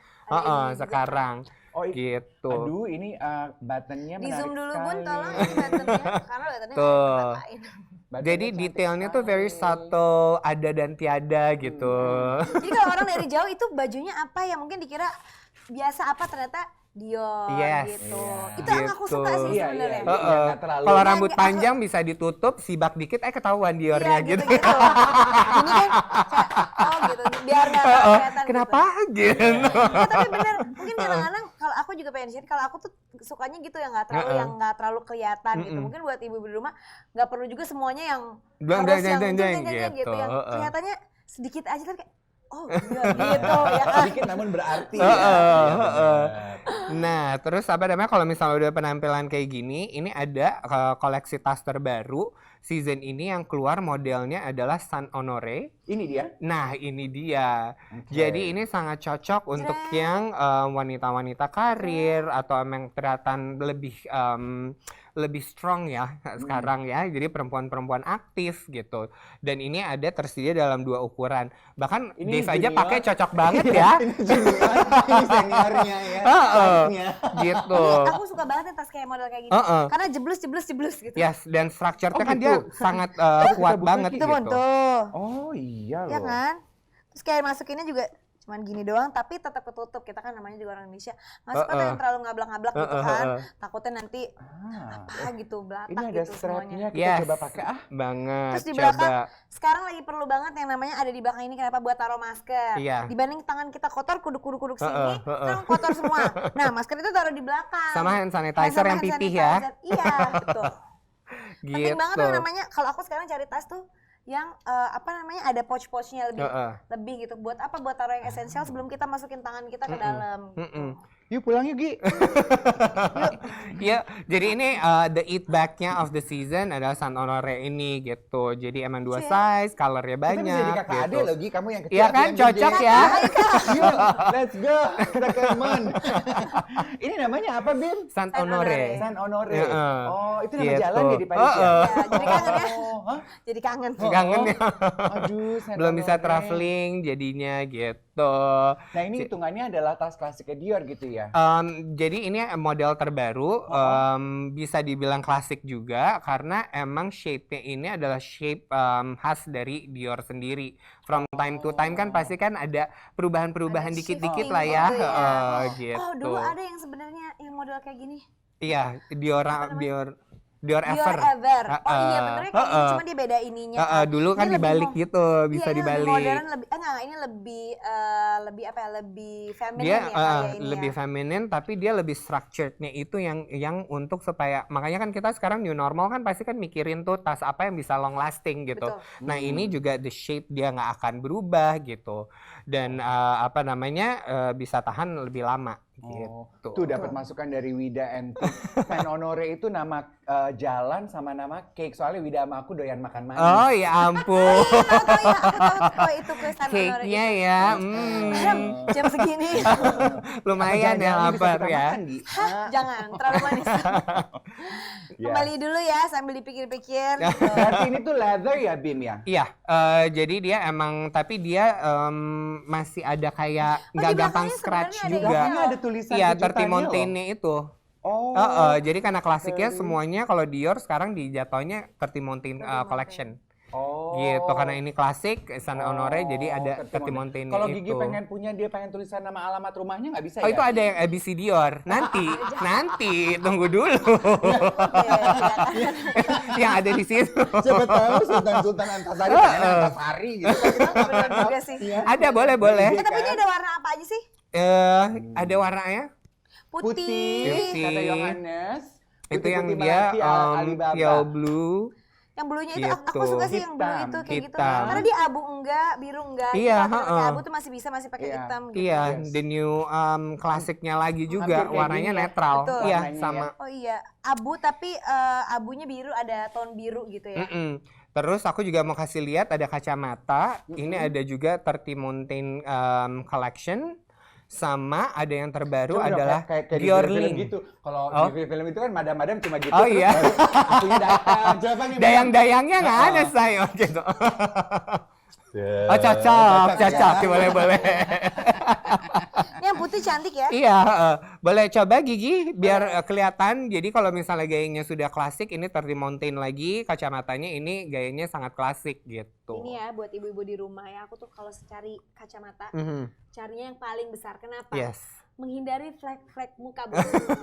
Sekarang. Oh, gitu. Aduh, ini buttonnya Di menarik zoom dulu Bun, sekali. tolong ini buttonnya karena buttonnya Tuh. ngata-ngatain. Buttonnya Jadi cantik detailnya tuh very sekali. subtle, ada dan tiada gitu. Jadi kalau orang dari jauh itu bajunya apa ya mungkin dikira biasa apa ternyata Dior Yes. gitu. Iya. Itu yang aku suka sih Iya, sebenarnya. iya. Heeh. nggak terlalu. Kalau Iya, rambut nggak- panjang bisa ditutup, sibak dikit, ketahuan Diornya Iya, gitu. gitu. Ini kan kayak oh gitu biar nggak kelihatan. Kenapa gitu? Ya, tapi bener, mungkin kadang-kadang kalau aku juga pengen share, kalau aku tuh sukanya gitu ya nggak terlalu kelihatan gitu. Mungkin buat ibu-ibu di rumah nggak perlu juga semuanya yang Blang, harus jeng, yang jeng, jeng, jeng-jeng gitu. yang Heeh. kelihatannya sedikit aja tapi kayak oh iya gitu ya kan. Sedikit namun berarti Heeh, ya. Iya, heeh. benar. Nah, terus apa namanya kalau misalnya udah penampilan kayak gini, ini ada koleksi tas terbaru season ini yang keluar modelnya adalah Saint Honoré. Ini dia. Nah, ini dia. Oke. Jadi ini sangat cocok untuk yang wanita-wanita karir atau emang kelihatan lebih strong ya sekarang ya. Jadi perempuan-perempuan aktif gitu. Dan ini ada tersedia dalam 2 ukuran. Bahkan Ini Dave aja junior. pakai cocok banget ya. Ini junior, ini seniornya ya. Heeh. Size-nya. Gitu. Ini aku suka banget nih tas kayak model kayak gini. Heeh. Karena jeblus gitu. Yes, dan structure-nya Oh, kan gitu. dia sangat kuat buka banget gitu, Itu Bun gitu. tuh. Oh iya Ya loh. kan? Terus kayak masukinnya juga cuman gini doang tapi tetap ketutup. Kita kan namanya juga orang Indonesia. Nggak suka tuh yang terlalu ngablak-ngablak gitu kan. Takutnya nanti Ah, apa gitu belatak ini ada gitu semuanya. strapnya, kita Yes. coba pakai Banget. Terus di Coba. belakang sekarang lagi perlu banget yang namanya ada di belakang ini kenapa buat taruh masker. Iya. Dibanding tangan kita kotor kuduk-kuduk sini, Heeh. kan kotor semua. Nah, masker itu taruh di belakang. Sama hand sanitizer Sama yang hand pipih ya. sanitizer. Iya, betul. Penting banget Gitu. yang namanya kalau aku sekarang cari tas tuh yang apa namanya ada pouch-pouchnya lebih gitu. Buat apa? Buat taruh yang esensial sebelum kita masukin tangan kita ke dalam. Mm-mm. Yuk pulang yuk Gi. Ya, jadi ini the eat bag-nya of the season adalah Saint Honoré ini gitu. Jadi emang 2 size, color-nya Kita bisa banyak jadi kakak gitu. adik loh Gi, kamu yang kecil. Iya aku kan, yang cocok gede. ya. Yuk, let's go. Kita ke Mon. Ini namanya apa Bim? Saint Saint Honoré. San Honoré. Heeh. Oh, itu nama Gitu. jalan ya di Paris ya? Heeh. Ya, jadi kangen ya. Oh, hah? Jadi kangen. Kangen ya. Aduh, Saint Belum bisa Honoré. traveling jadinya gitu. Nah, ini hitungannya adalah tas klasiknya Dior gitu ya? Jadi ini model terbaru, bisa dibilang klasik juga karena emang shape-nya ini adalah shape khas dari Dior sendiri. From time to time kan pasti kan ada perubahan-perubahan Ada dikit-dikit shifting lah ya, gitu ya. gitu. Oh, dulu ada yang sebenarnya yang model kayak gini. Iya, Dior Ever. Dior Ever. Oh iya, benernya kayak gini, Heeh. cuma dia beda ininya. Dulu kan Ini lebih dibalik gitu, bisa Iya, ini dibalik. lebih modern, lebih enggak, ini lebih apa ya? Lebih feminine Dia ya kayak ini lebih ya. feminin tapi dia lebih structurednya itu yang untuk supaya makanya kan kita sekarang new normal kan pasti kan mikirin tuh tas apa yang bisa long lasting gitu. Betul. Nah ini juga the shape dia nggak akan berubah gitu dan apa namanya bisa tahan lebih lama gitu. Tuh dapat masukan dari Wida and Tim. Saint Honoré itu nama jalan sama nama cake. Soalnya Wida sama aku doyan makan manis. Oh ya ampun, Tahu ya, aku tahu itu ke Saint Honoré cake-nya itu. ya, Madam, jam segini. lumayan ya Jangan-jangan bisa lapar kita ya. makan, Gi. Ah, Jangan, terlalu manis. ya. Kembali dulu ya sambil dipikir-pikir. Berarti ini tuh leather ya Bim ya? Iya, jadi dia emang tapi dia masih ada kayak Oh, nggak di gampang belakangnya scratch sebenarnya ada juga. Belakangnya ada tulisan Iya, kejutannya 30 loh. Mountain-nya itu. Oh. Jadi karena klasiknya Oke. semuanya kalau Dior sekarang dijatuhnya 30 Mountain 30 collection. Oh. Gitu karena ini klasik Saint Honoré jadi ada 30 30 Mountain Kalau itu. Gigi pengen punya, dia pengen tulisan nama alamat rumahnya nggak bisa Oh ya? itu ada yang ABC Dior. Nanti tunggu dulu. Yang ada di situ. Siapa tahu Sultan Antasari pengen Antasari gitu. Benar juga sih. Iya. Ada boleh. Tapi ini ada warna apa aja sih? Ada warnanya? Putih. Kata Yohanes. Itu yang putih-putih dia melati Alibaba. yellow blue. Yang bluenya itu aku Gitu. suka sih yang blue Hitam. itu kayak gitu. Hitam. Karena dia abu enggak, biru enggak. Iya, Kita pakai heeh. abu tuh masih bisa pakai Iya. hitam gitu. Iya, Yes. the new klasiknya lagi juga Hampir kayak warnanya gini ya. netral. Betul. Iya, Warnanya sama. Oh iya, abu tapi abunya biru, ada tone biru gitu ya. Mm-mm. Terus aku juga mau kasih lihat ada kacamata. Ini ada juga 30 Mountain collection. Sama ada yang terbaru Coba dong, adalah kayak di Dior film Link. gitu. Kalau Oh. di film itu kan madam-madam cuma gitu. Oh, terus iya. baru akunya datang. Coba nih. Dayang-dayangnya nggak ada saya gitu. Oh cocok, boleh. Yang putih cantik ya. Iya, boleh coba Gigi biar kelihatan. Jadi kalau misalnya gayanya sudah klasik, ini 30 Mountain lagi, kacamatanya ini gayanya sangat klasik gitu. Ini ya buat ibu-ibu di rumah ya, aku tuh kalau cari kacamata, carinya yang paling besar. Kenapa? Yes. Menghindari flek-flek muka Bu. Ya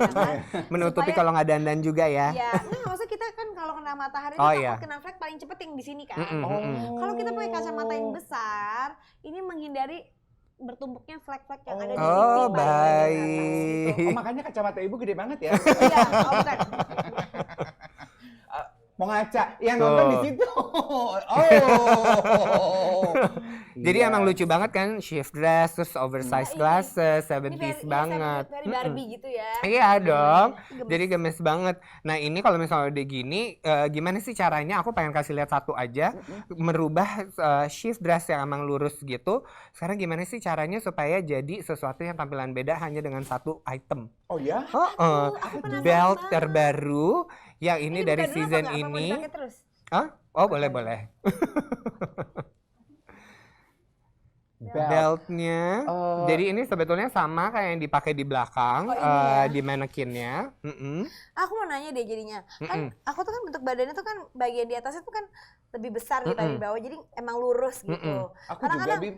kan? Menutupi Supaya- kalau nggak dandan juga ya. Ya, nah maksudnya kita kan kalau kena matahari Oh, tuh iya. takut kena flek paling cepet yang di sini kan. Oh. Kalau kita pakai kacamata yang besar, ini menghindari bertumpuknya flek-flek yang ada di Oh, pipi bagian atas baik. gitu. Oh, makanya kacamata ibu gede banget ya. Iya, oh bukan. Mau ngaca, yang Tuh. nonton di situ. Oh. Jadi Iya. emang lucu banget kan, shift dress, terus oversized glasses, Ini 70s banget. Very Barbie gitu ya. Iya dong, Gemes. jadi gemes banget. Nah ini kalau misalnya udah gini, gimana sih caranya? Aku pengen kasih lihat satu aja, merubah shift dress yang emang lurus gitu. Sekarang gimana sih caranya supaya jadi sesuatu yang tampilan beda hanya dengan satu item? Oh ya? aku penasaran Belt banget. terbaru yang ini dari buka dulu apa season nggak? Apa mau ini. dipakai terus? Hah? Oh boleh. Belt. Beltnya, Oh. jadi ini sebetulnya sama kayak yang dipakai di belakang, Oh, ini ya. di manekinnya. Aku mau nanya deh jadinya. Kan aku tuh kan bentuk badannya tuh kan bagian di atasnya tuh kan lebih besar daripada di bawah. Jadi emang lurus gitu. Aku juga, Kadang-kadang Bim.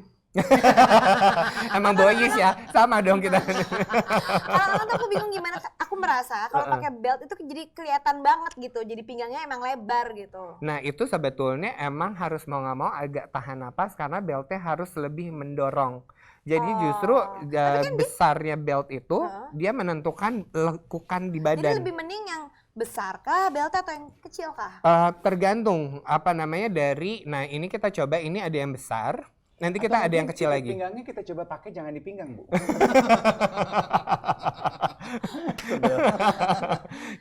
Emang boyish ya, sama dong kita. kadang-kadang tuh aku bingung gimana. Aku merasa kalau pakai belt itu jadi kelihatan banget gitu. Jadi pinggangnya emang lebar gitu. Nah itu sebetulnya emang harus mau nggak mau agak tahan napas karena beltnya harus lebih mendorong. Jadi justru besarnya belt itu dia menentukan lekukan di Jadi badan. lebih mending yang besar kah beltnya atau yang kecil kah? Tergantung apa namanya dari. Nah ini kita coba, ini ada yang besar. Nanti kita Atau ada yang mungkin kecil lagi. Pinggangnya kita coba pakai jangan di pinggang, Bu.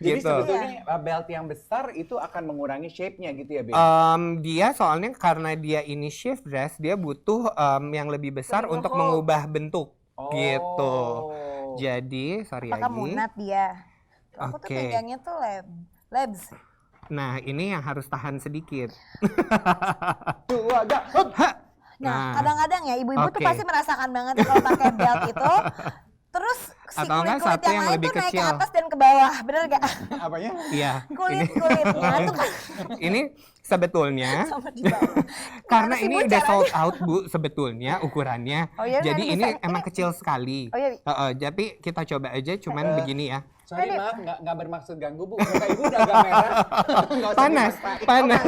Jadi Gitu. sebetulnya belt yang besar itu akan mengurangi shape-nya gitu ya, Bim? Dia soalnya karena dia ini shift dress, dia butuh yang lebih besar Lebih untuk nge-hold. mengubah bentuk. Gitu. Oh. Jadi, sorry Apakah lagi. munat dia? Aku tuh Oke. pegangnya tuh labs. Nah, ini yang harus tahan sedikit. Tuh, agak. Nah, Nah, kadang-kadang ya ibu-ibu tuh oke. pasti merasakan banget kalau pakai belt itu. Terus si Atau enggak kulit-kulit satu yang yang lain lebih tuh naik ke kecil. atas dan ke bawah, bener gak? Apanya? Iya. Kulit-kulitnya tuh kan Ini sebetulnya sama di bawah. karena Gimana sih, ini Bu, udah caranya? sold out Bu sebetulnya ukurannya. Oh iya, Jadi ini ini bisa- emang kecil sekali. Oh iya, Tapi kita coba aja cuman begini ya. Sorry, Aduh. maaf, nggak bermaksud ganggu, Bu. Muka ibu udah agak merah. Nggak usah Panas, dipaksain. panas.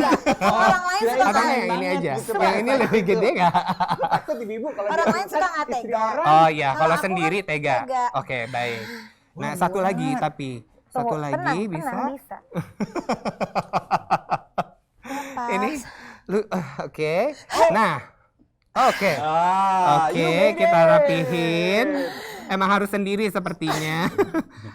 Orang lain kirain suka Atau keren yang ini banget aja. gitu, Yang ini Pak. lebih gede nggak? Takut ibu kalau Orang dia lain suka nggak istri tega. orang. Oh iya, Kalau kalau aku sendiri kan tega. tega. Oke, baik. Nah, Wah, satu muat. lagi tapi satu lagi bisa. bisa. Ini oke. Nah, oke. Ah, Oke, you made kita it. rapihin. Emang harus sendiri sepertinya.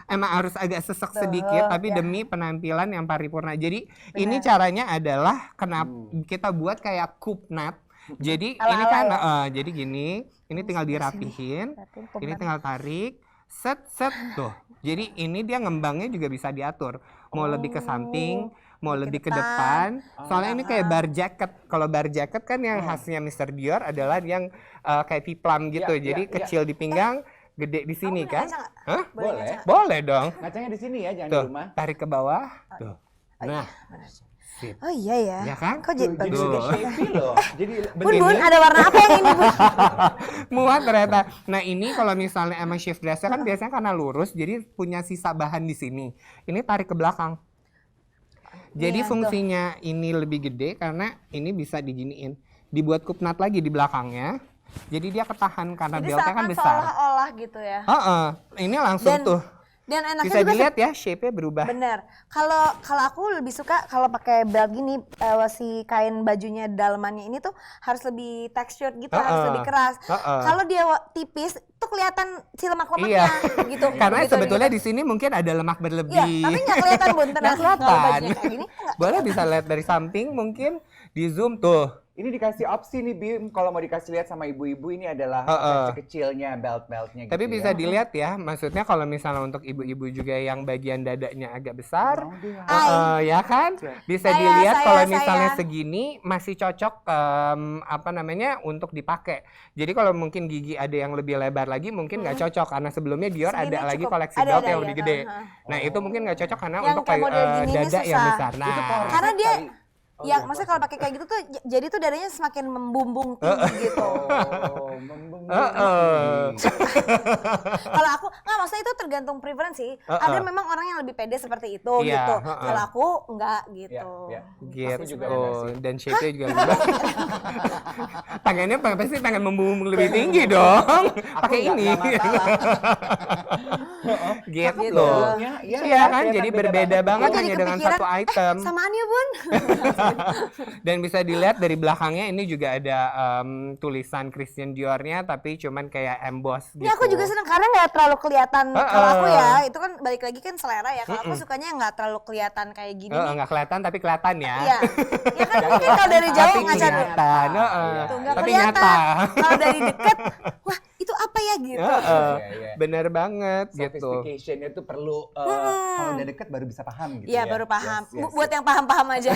Emang harus agak sesek sedikit, tapi ya. demi penampilan yang paripurna. Jadi ini caranya adalah kenapa kita buat kayak cup knot. Jadi ini kan, jadi gini, ini tinggal dirapihin, ini tinggal tarik, set tuh. Jadi ini dia ngembangnya juga bisa diatur. Mau lebih ke samping, mau lebih ke depan. Soalnya ini kayak bar jacket. Kalau bar jacket kan yang khasnya Mr. Dior adalah yang kayak piplam gitu. Ya, Jadi ya, ya. kecil di pinggang, gede di sini Boleh kan? ngaca nggak? Hah? Boleh. Boleh dong. Ngacanya di sini ya, jangan di Tuh, rumah. tarik ke bawah. Tuh. Nah, Oh iya ya. ya kan? Kok jadi Tuh, bagus jadi juga. udah shapy loh. Jadi Bun, ada warna apa yang ini, Bun? Muat ternyata. Nah ini kalau misalnya emang shift dressnya kan biasanya karena lurus, jadi punya sisa bahan di sini. Ini tarik ke belakang. Jadi Iya, fungsinya ini lebih gede karena ini bisa diginiin. Dibuat kupnat lagi di belakangnya. Jadi dia ketahan karena Jadi beltnya kan seakan besar. seolah-olah gitu ya. Ini langsung Dan- tuh. Dan enaknya Bisa juga dilihat ya shape-nya berubah. bener. Kalau aku lebih suka kalau pakai belt gini si kain bajunya dalamannya ini tuh harus lebih textured gitu, harus lebih keras. Kalau dia tipis tuh kelihatan si lemak-lemaknya gitu. Karena Gitu, sebetulnya gitu. di sini mungkin ada lemak berlebih. Iya, tapi nggak kelihatan Bun, tenang. Nggak kelihatan. Kalau bajunya kayak gini nggak. Boleh bisa lihat dari samping mungkin di zoom tuh. Ini dikasih opsi nih Bim, kalau mau dikasih lihat sama ibu-ibu ini adalah versi kecilnya, belt-beltnya gitu. Tapi bisa ya. dilihat ya, maksudnya kalau misalnya untuk ibu-ibu juga yang bagian dadanya agak besar, ya kan? Bisa dilihat kalau misalnya segini masih cocok untuk dipakai. Jadi kalau mungkin gigi ada yang lebih lebar lagi mungkin nggak cocok karena sebelumnya Dior Segini ada lagi cukup. koleksi Ada, belt yang iya, lebih gede. tahu. Nah itu mungkin nggak cocok karena Yang untuk kayak model gini ini dada yang susah. besar. Nah, Karena dia Oh, ya, iya, maksudnya kalau pakai kayak gitu tuh jadi tuh dadanya semakin membumbung tinggi gitu. Kalau aku nggak, maksudnya itu tergantung preferensi. Ada memang orang yang lebih pede seperti itu Iya, gitu. Kalau aku enggak gitu. gitu. juga ada sih. Dan shape-nya juga lebih bagus. Tangannya pasti pengen membumbung lebih tinggi dong. Pakai ini. Gitu. Iya kan, jadi berbeda banget Aku jadi hanya dengan kepikiran, satu item. Samaan ya Bun. Dan bisa dilihat dari belakangnya ini juga ada tulisan Christian Dior-nya tapi cuman kayak emboss gitu. Ya aku juga seneng karena nggak terlalu kelihatan. Kalau aku ya, itu kan balik lagi kan selera ya. Kalau aku sukanya nggak terlalu kelihatan kayak gini nih. Nggak kelihatan tapi kelihatan ya. Iya. Ya kan mungkin kalau dari jauh Tapi ngaca kelihatan. Tuh, nggak Tapi kelihatan. nyata. Kalau dari deket, wah itu apa ya gitu. Bener banget gitu. Sophistication-nya tuh perlu kalau udah deket baru bisa paham gitu Iya ya. baru paham. Yes. Buat yang paham-paham aja.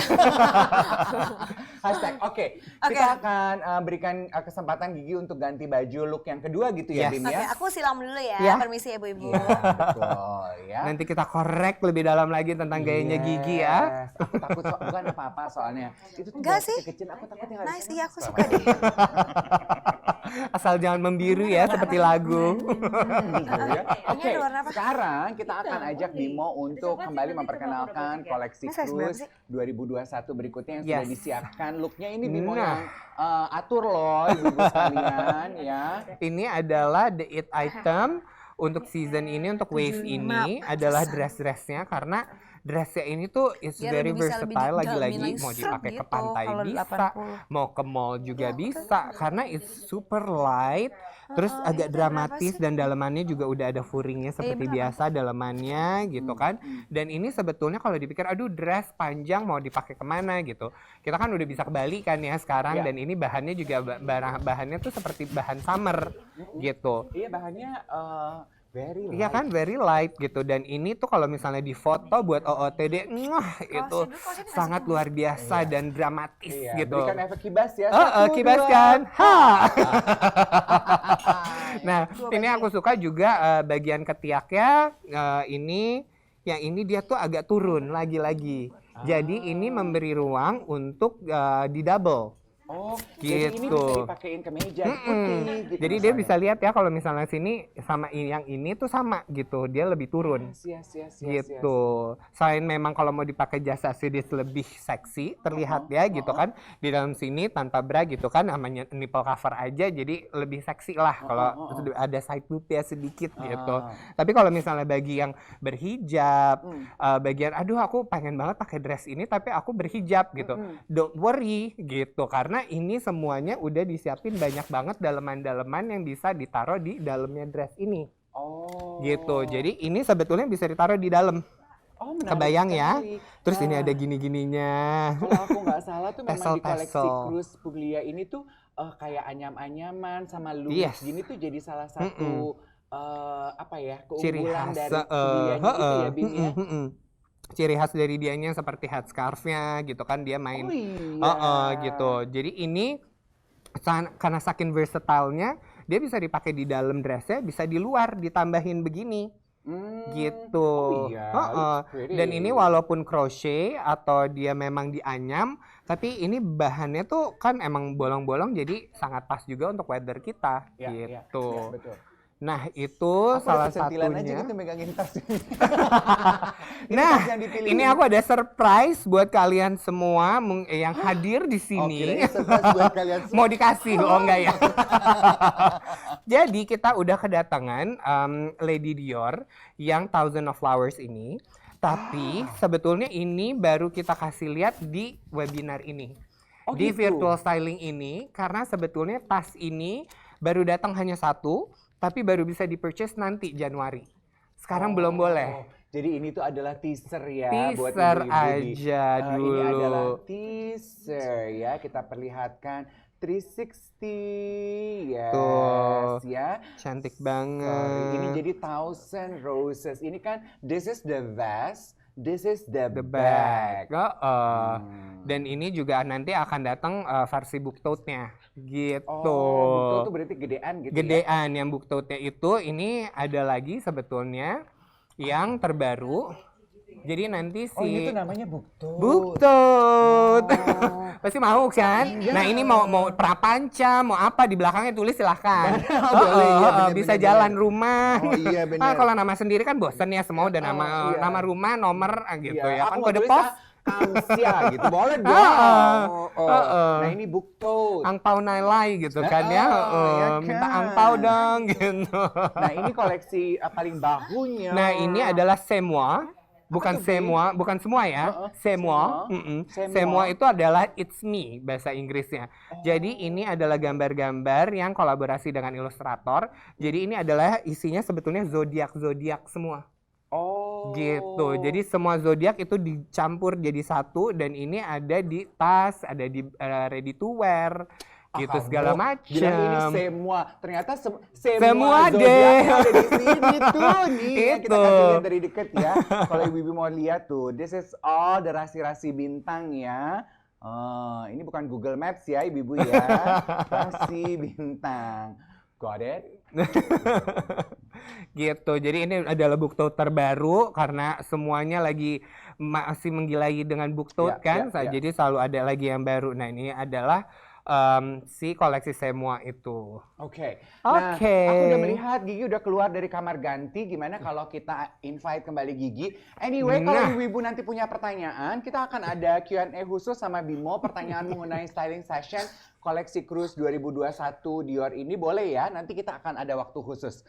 Hashtag, oke. Kita akan berikan kesempatan Gigi untuk ganti baju look yang kedua gitu ya, Yes. Bim Oke, ya. aku silam dulu ya. Ya. Permisi ya ibu-ibu. Betul ya. Nanti kita korek lebih dalam lagi tentang gayanya Gigi ya. Aku takut bukan apa-apa soalnya. Itu tuh Enggak buat sih. kecil, aku takutnya nggak Nice, bisa iya aku masuk suka sama deh. Asal jangan membiru ya seperti lagu. gitu ya. Ini Oke, ada warna apa? sekarang kita akan ajak Bimo untuk kembali memperkenalkan koleksi Ini size berapa Cruise sih? 2021 berikutnya yang Yes. sudah disiapkan. Looknya ini Bimo Nah. yang atur loh ibu-ibu sekalian ya. Ini adalah the it item untuk season ini, untuk wave ini adalah dress-dressnya karena dressnya ini tuh is Biar very lebih bisa lebih versatile didalemin lagi-lagi lagi, mau seret dipakai ke gitu, pantai kalau bisa, 80. mau ke mall juga bisa karena it's super light. Terus agak dramatis dan dalamannya juga udah ada furingnya seperti biasa dalamannya gitu kan. Dan ini sebetulnya kalau dipikir aduh dress panjang mau dipakai kemana gitu. Kita kan udah bisa ke Bali kan ya sekarang dan ini bahannya juga bahannya tuh seperti bahan summer gitu. Iya bahannya very light. Iya kan very light gitu dan ini tuh kalau misalnya di foto buat OOTD itu sangat luar biasa dan dramatis Iya, gitu. berikan efek kibas ya. Kibaskan. Ha. Nah, ini aku suka juga bagian ketiaknya ini yang ini dia tuh agak turun lagi-lagi. Jadi ini memberi ruang untuk di double. Oh, jadi ini Gitu. bisa dipakein ke meja putih gitu. Jadi dia bisa lihat ya kalau misalnya sini sama yang ini tuh sama gitu, dia lebih turun. Gitu. Selain memang kalau mau dipakai jas Mercedes lebih seksi terlihat ya gitu kan. Di dalam sini tanpa bra gitu kan namanya nipple cover aja jadi lebih seksi lah kalau ada side boob ya sedikit gitu. Tapi kalau misalnya bagi yang berhijab, bagian aduh aku pengen banget pakai dress ini tapi aku berhijab gitu. Don't worry gitu karena ini semuanya udah disiapin banyak banget daleman-daleman yang bisa ditaruh di dalamnya dress ini. Oh. Gitu. Jadi ini sebetulnya bisa ditaruh di dalam. Oh, menarik Kebayang ya. sekali. Terus ini ada gini-gininya. Kalau aku nggak salah tuh memang di koleksi Tassel-tassel. Cruise Puglia ini tuh kayak anyam-anyaman sama Louis Yes. gini tuh jadi salah satu apa ya Ciri keunggulan khas dari Puglianya gitu ya Bim ya. Ciri khas dari dianya seperti headscarf-nya gitu kan dia main. Oh iya. Gitu. Jadi ini karena saking versatile-nya dia bisa dipakai di dalam dressnya, bisa di luar ditambahin begini. Gitu. Oh iya, looks pretty. Dan ini walaupun crochet atau dia memang dianyam, tapi ini bahannya tuh kan emang bolong-bolong jadi sangat pas juga untuk weather kita. Ya, gitu. ya, betul. Nah itu Aku salah dapet sentilan aja satunya. gitu megangin tas ini. Nah, tas yang dipilih ini aku ada surprise buat kalian semua yang hadir di Oh, sini. kirain surprise buat kalian semua. Mau dikasih, oh enggak ya? Jadi kita udah kedatangan Lady Dior yang Thousand of Flowers ini. Tapi sebetulnya ini baru kita kasih lihat di webinar ini. Oh, Di gitu. virtual styling ini, karena sebetulnya tas ini baru datang hanya satu, tapi baru bisa di-purchase nanti Januari. Sekarang belum boleh. Jadi ini tuh adalah teaser ya buat Teaser ibu-ibu aja dulu. Ini adalah teaser ya, kita perlihatkan 360. Yes, Tuh. ya. Cantik Sorry, banget. ini jadi Thousand Roses. Ini kan this is the vest, this is the The bag. bag. Dan ini juga nanti akan datang versi booktote-nya gitu. Oh, betul tuh berarti gedean gitu ya. Gedean yang booktote-nya itu ini ada lagi sebetulnya yang terbaru. Jadi nanti Oh, ini si tuh namanya booktote. booktote. Oh. Pasti mau kan? Iya. Nah, ini mau prapanca, mau apa di belakangnya tulis silahkan. Boleh, iya, bener, Bisa bener, jalan bener. rumah. Oh iya benar. Kalau nama sendiri kan bosen ya, semua udah Oh, nama iya. nama rumah, nomor gitu ya kan Aku kode tulis pos. Kamsia gitu, boleh dong. Heeh. Nah ini booktote. Angpau nilai gitu kan ya. ya Minta kan. angpau dong gitu. Nah ini koleksi paling bahunya. Nah, ini adalah semua. Bukan tuh, Bi? semua, bukan semua ya. Semua. Semua. Semua itu adalah it's me bahasa Inggrisnya. Jadi ini adalah gambar-gambar yang kolaborasi dengan ilustrator. Jadi ini adalah isinya sebetulnya zodiak-zodiak semua. Oh. Gitu. Jadi semua zodiak itu dicampur jadi satu dan ini ada di tas, ada di ready to wear. Gitu segala Bilang ini macam. semua. Ternyata Semua zodiak deh. ada di sini tuh nih. Kita Itu. kasih lihat dari deket ya. Kalau ibu-ibu mau lihat tuh, this is all the rasi-rasi bintang ya. Ini bukan Google Maps ya ibu-ibu ya. Rasi bintang. Got it? Gitu. Jadi ini adalah booktote terbaru karena semuanya lagi masih menggilai dengan booktote kan. Jadi selalu ada lagi yang baru. Nah, ini adalah si koleksi semua itu. Oke. Nah, Oke. aku udah melihat Gigi udah keluar dari kamar ganti. Gimana kalau kita invite kembali Gigi? Anyway, kalau ibu-ibu nanti punya pertanyaan, kita akan ada Q&A khusus sama Bimo. Pertanyaan mengenai styling session koleksi Cruise 2021 Dior ini boleh ya. Nanti kita akan ada waktu khusus.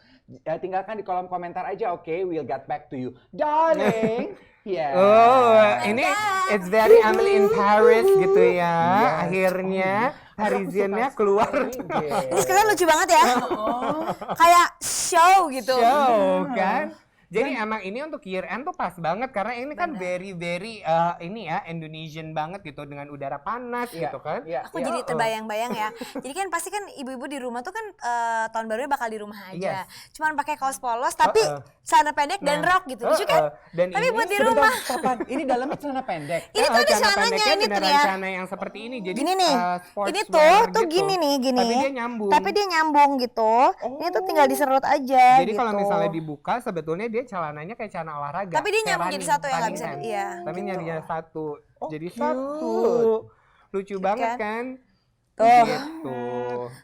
Tinggalkan di kolom komentar aja, oke? We'll get back to you. Darling! Yes. Oh, ini it's very Emily in Paris gitu ya. Yes. Akhirnya Parisiannya keluar. Ini sekarang lucu banget ya. Kayak show gitu. Show kan. Jadi emang ini untuk year end tuh pas banget karena ini kan very ini ya Indonesian banget gitu dengan udara panas gitu kan. Aku jadi terbayang-bayang ya. Jadi kan pasti kan ibu-ibu di rumah tuh kan tahun barunya bakal di rumah aja. Cuman pakai kaos polos tapi celana pendek dan rok gitu. Lucu kan? Dan Tapi ini buat di rumah. Kapan? Ini dalamnya celana pendek. Ini tuh ada celana celananya pendeknya ini tuh beneran ya. celana yang seperti ini. Jadi Gini nih. sportswear Ini tuh gitu. gini nih, gini. Tapi dia nyambung. Tapi dia nyambung gitu. Ini tuh tinggal diserut aja Jadi gitu. kalau misalnya dibuka sebetulnya dia celananya kayak celana olahraga. Tapi dia nyambung jadi satu ya, nggak bisa running iya. pants. Tapi nyarinya satu. Jadi cute. satu. Lucu banget kan? Tuh. Gitu.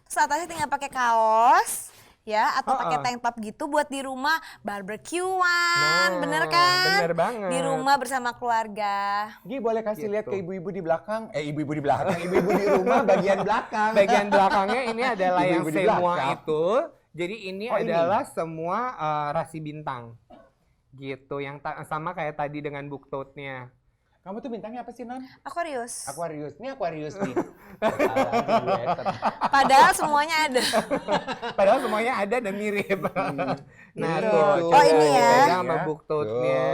Terus atasnya tinggal pakai kaos ya atau pakai tank top gitu buat di rumah barbekyuan, bener kan? Bener banget. Di rumah bersama keluarga. Gi boleh kasih lihat Gitu. ke ibu-ibu di belakang. Ibu-ibu di belakang. Ibu-ibu di rumah bagian belakang. Bagian belakangnya ini adalah yang Ibu-ibu di semua belakang. itu. Jadi ini adalah semua rasi bintang. Gitu, yang sama kayak tadi dengan booktote-nya. Kamu tuh bintangnya apa sih, Non? Aquarius. Aquarius. Ini Aquarius nih. Padahal semuanya ada. Padahal semuanya ada dan mirip. Nah, Gitu. tuh, Oh, coba ini ya. dipegang sama booktote-nya.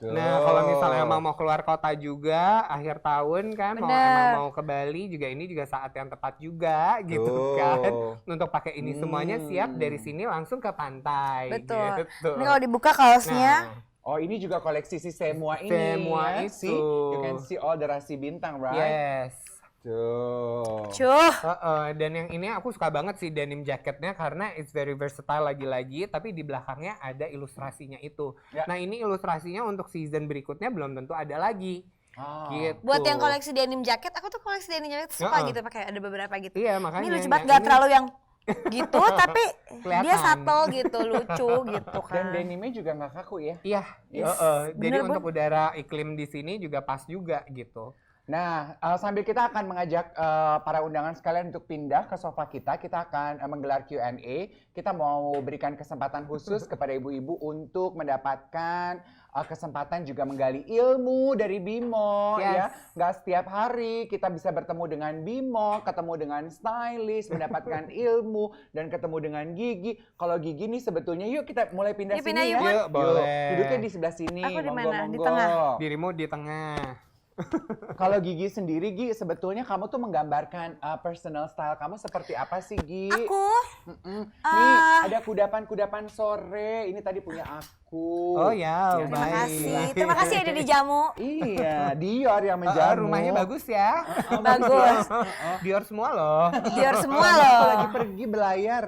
Tuh. Nah, kalau misalnya emang mau keluar kota juga, akhir tahun kan, Bener. mau ke Bali juga ini juga saat yang tepat juga gitu kan. Untuk pakai ini semuanya siap dari sini langsung ke pantai. Betul. Gitu. Ini kalau dibuka kaosnya. Nah, Oh, ini juga koleksi si semua ini. Semua ya. itu. See, you can see all the rasi bintang, right? yes. Tuh. Cuh. Dan yang ini aku suka banget sih denim jacketnya karena it's very versatile lagi-lagi, tapi di belakangnya ada ilustrasinya itu. Ya. Nah ini ilustrasinya untuk season berikutnya belum tentu ada lagi. Gitu. Buat yang koleksi denim jaket, aku tuh koleksi denim jaket suka Heeh. gitu pakai ada beberapa gitu. Iya makanya. Ini lucu yang banget, gak ini terlalu yang gitu tapi dia Kelihatan. subtle gitu, lucu gitu Dan kan. denimnya juga nggak kaku ya? Iya. Yes. Jadi Bener, untuk udara iklim di sini juga pas juga gitu. Nah, sambil kita akan mengajak para undangan sekalian untuk pindah ke sofa kita akan menggelar Q&A. Kita mau berikan kesempatan khusus kepada ibu-ibu untuk mendapatkan kesempatan juga menggali ilmu dari Bimo, ya. Nggak setiap hari kita bisa bertemu dengan Bimo, ketemu dengan stylist, mendapatkan ilmu, dan ketemu dengan Gigi. Kalau Gigi nih sebetulnya, yuk kita mulai pindah Yuk, sini pindah, ya. yuk, Bun. Yuk, boleh. Duduknya di sebelah sini. Aku di monggo, mana? Di monggo. tengah? Dirimu di tengah. Kalau Gigi sendiri, Gi, sebetulnya kamu tuh menggambarkan personal style kamu seperti apa sih, Gi? Aku? Nih, ada kudapan-kudapan sore. Ini tadi punya aku. Oh ya, Ya, Terima baik. kasih. Terima kasih ada di jamu. Iya, Dior yang menjamu. Rumahnya bagus ya. Bagus. Dior semua loh. Dior semua Aku loh. lagi pergi belayar.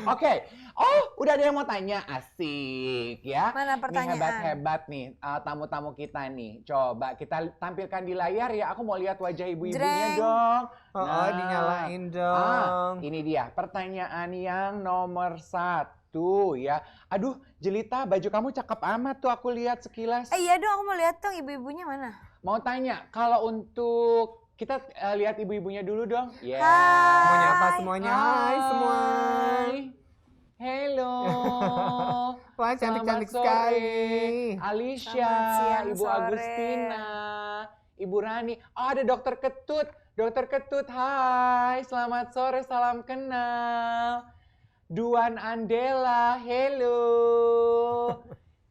Oke. Oh, udah ada yang mau tanya. Asik ya. Mana pertanyaan? Nih hebat-hebat nih tamu-tamu kita nih. Coba kita tampilkan di layar ya. Aku mau lihat wajah ibu-ibunya Jreng. dong. Oh, dinyalain dong. Ini dia pertanyaan yang nomor 1 ya. Aduh, Jelita, baju kamu cakep amat tuh aku lihat sekilas. Iya dong, aku mau lihat dong ibu-ibunya mana. Mau tanya, kalau untuk kita lihat ibu-ibunya dulu dong. Ya. Semuanya apa semuanya? Hai semua. Hello. Wah, cantik-cantik Selamat sekali. sore. Alicia, Selamat siang, Ibu sore. Agustina, Ibu Rani. Oh, ada Dokter Ketut. Dokter Ketut, hai. Selamat sore, salam kenal. Duan Andela, hello.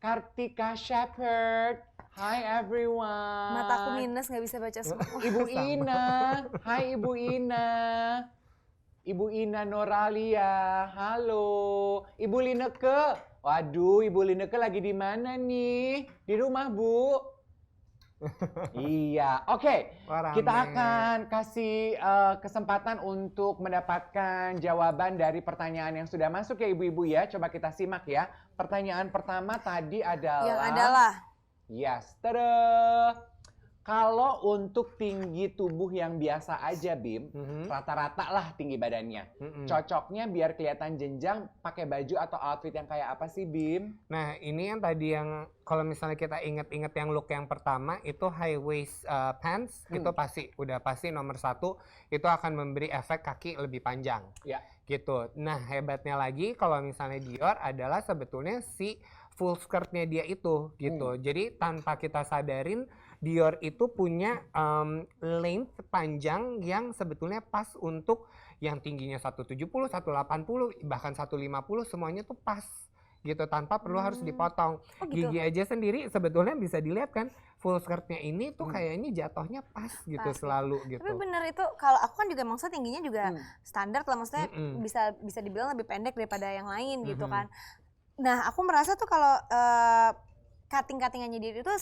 Kartika Shepherd, hi everyone. Mataku minus nggak bisa baca semua. Ibu Ina, hai Ibu Ina. Ibu Ina Noralia, halo. Ibu Lineke, waduh Ibu Lineke lagi di mana nih? Di rumah Bu? Iya, oke. Wah, rame. Kita akan kasih kesempatan untuk mendapatkan jawaban dari pertanyaan yang sudah masuk ya ibu-ibu ya. Coba kita simak ya. Pertanyaan pertama tadi adalah... Yang adalah Yes, tada. Kalau untuk tinggi tubuh yang biasa aja, Bim, rata-rata lah tinggi badannya. Cocoknya biar kelihatan jenjang pakai baju atau outfit yang kayak apa sih, Bim? Nah, ini yang tadi yang kalau misalnya kita ingat-ingat yang look yang pertama itu high waist pants, itu udah pasti nomor 1 itu akan memberi efek kaki lebih panjang. Ya. Gitu. Nah, hebatnya lagi kalau misalnya Dior adalah sebetulnya si full skirtnya dia itu gitu. Jadi tanpa kita sadarin Dior itu punya length panjang yang sebetulnya pas untuk yang tingginya 170, 180, bahkan 150 semuanya tuh pas gitu tanpa perlu harus dipotong. Oh, gitu. Gigi aja sendiri sebetulnya bisa dilihat kan full skirtnya ini tuh kayaknya jatuhnya pas gitu Pas, selalu gitu. tapi bener itu kalau aku kan juga maksudnya tingginya juga standar lah, maksudnya bisa dibilang lebih pendek daripada yang lain gitu kan. Nah aku merasa tuh kalau cutting-cuttingannya dia itu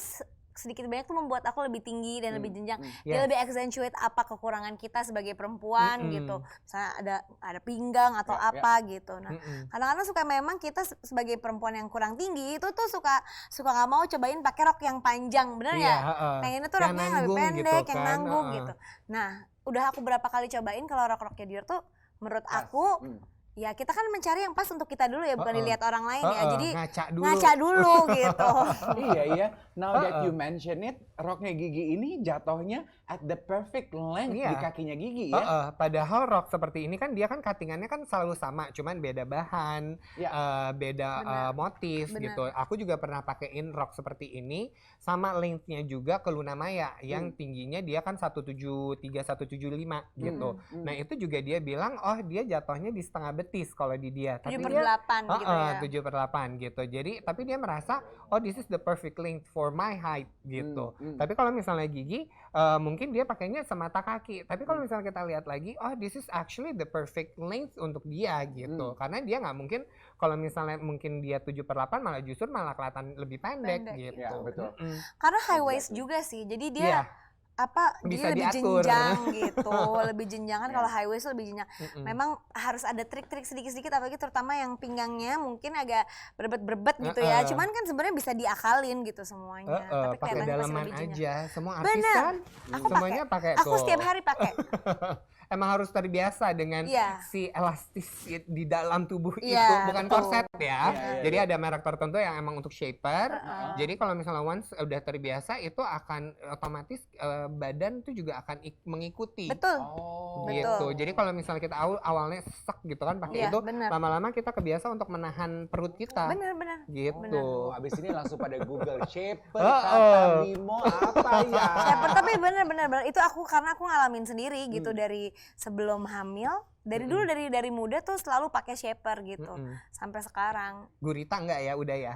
sedikit banyak tuh membuat aku lebih tinggi dan lebih jenjang. Dia lebih accentuate apa kekurangan kita sebagai perempuan gitu. Misalnya ada pinggang atau apa gitu. Nah, kadang-kadang suka memang kita sebagai perempuan yang kurang tinggi itu tuh suka nggak mau cobain pakai rok yang panjang, bener ya? Pengennya tuh roknya yang lebih pendek, gitu yang kan, nanggung gitu. Nah, udah aku berapa kali cobain kalau rok-roknya Dior tuh menurut aku ya kita kan mencari yang pas untuk kita dulu ya, bukan dilihat orang lain ya. Jadi ngaca dulu gitu. Iya. Now that you mention it, roknya Gigi ini jatuhnya at the perfect length di kakinya Gigi ya. Padahal rok seperti ini kan dia kan cuttingannya kan selalu sama, cuman beda bahan, beda motif gitu. Aku juga pernah pakein rok seperti ini sama lengthnya juga ke Luna Maya yang tingginya dia kan 173, 175 gitu. Nah itu juga dia bilang, oh dia jatuhnya di setengah betis kalau di dia. 7/8 gitu ya. 7/8 gitu. Jadi tapi dia merasa, oh this is the perfect length for my height gitu. Tapi kalau misalnya Gigi, mungkin dia pakainya semata kaki. Tapi kalau misalnya kita lihat lagi, oh this is actually the perfect length untuk dia gitu. Karena dia nggak mungkin kalau misalnya mungkin dia 7/8 malah justru malah kelihatan lebih pendek gitu. Ya, betul. Karena high waist juga sih. Jadi dia bisa jadi lebih diatur. jenjang gitu, lebih jenjang kan. Kalau high waist lebih jenjang. Memang harus ada trik-trik sedikit-sedikit, apalagi terutama yang pinggangnya mungkin agak berbet-berbet gitu ya. Cuman kan sebenarnya bisa diakalin gitu semuanya. Tapi Pakai kelihatan pasti dalaman lebih jenjang. aja, semua artis Bener. kan Aku semuanya pakai Aku tuh. setiap hari pakai. emang harus terbiasa dengan Iya. si elastis di dalam tubuh Iya, itu, bukan betul. korset ya. Iya, iya, Jadi iya. ada merek tertentu yang emang untuk shaper. Heeh. Jadi kalau misalnya once udah terbiasa itu akan otomatis badan tuh juga akan mengikuti. Betul. Oh. Gitu. Betul. Jadi kalau misalnya kita awalnya sesek gitu kan pakai Iya, itu, benar. lama-lama kita kebiasa untuk menahan perut kita. Benar. Gitu. Oh, abis ini langsung pada Google shaper Oh, kata Bimo apa ya? Shaper, tapi bener itu aku karena aku ngalamin sendiri gitu dari sebelum hamil, dari dulu dari muda tuh selalu pakai shaper gitu sampai sekarang. Gurita enggak ya? Udah ya.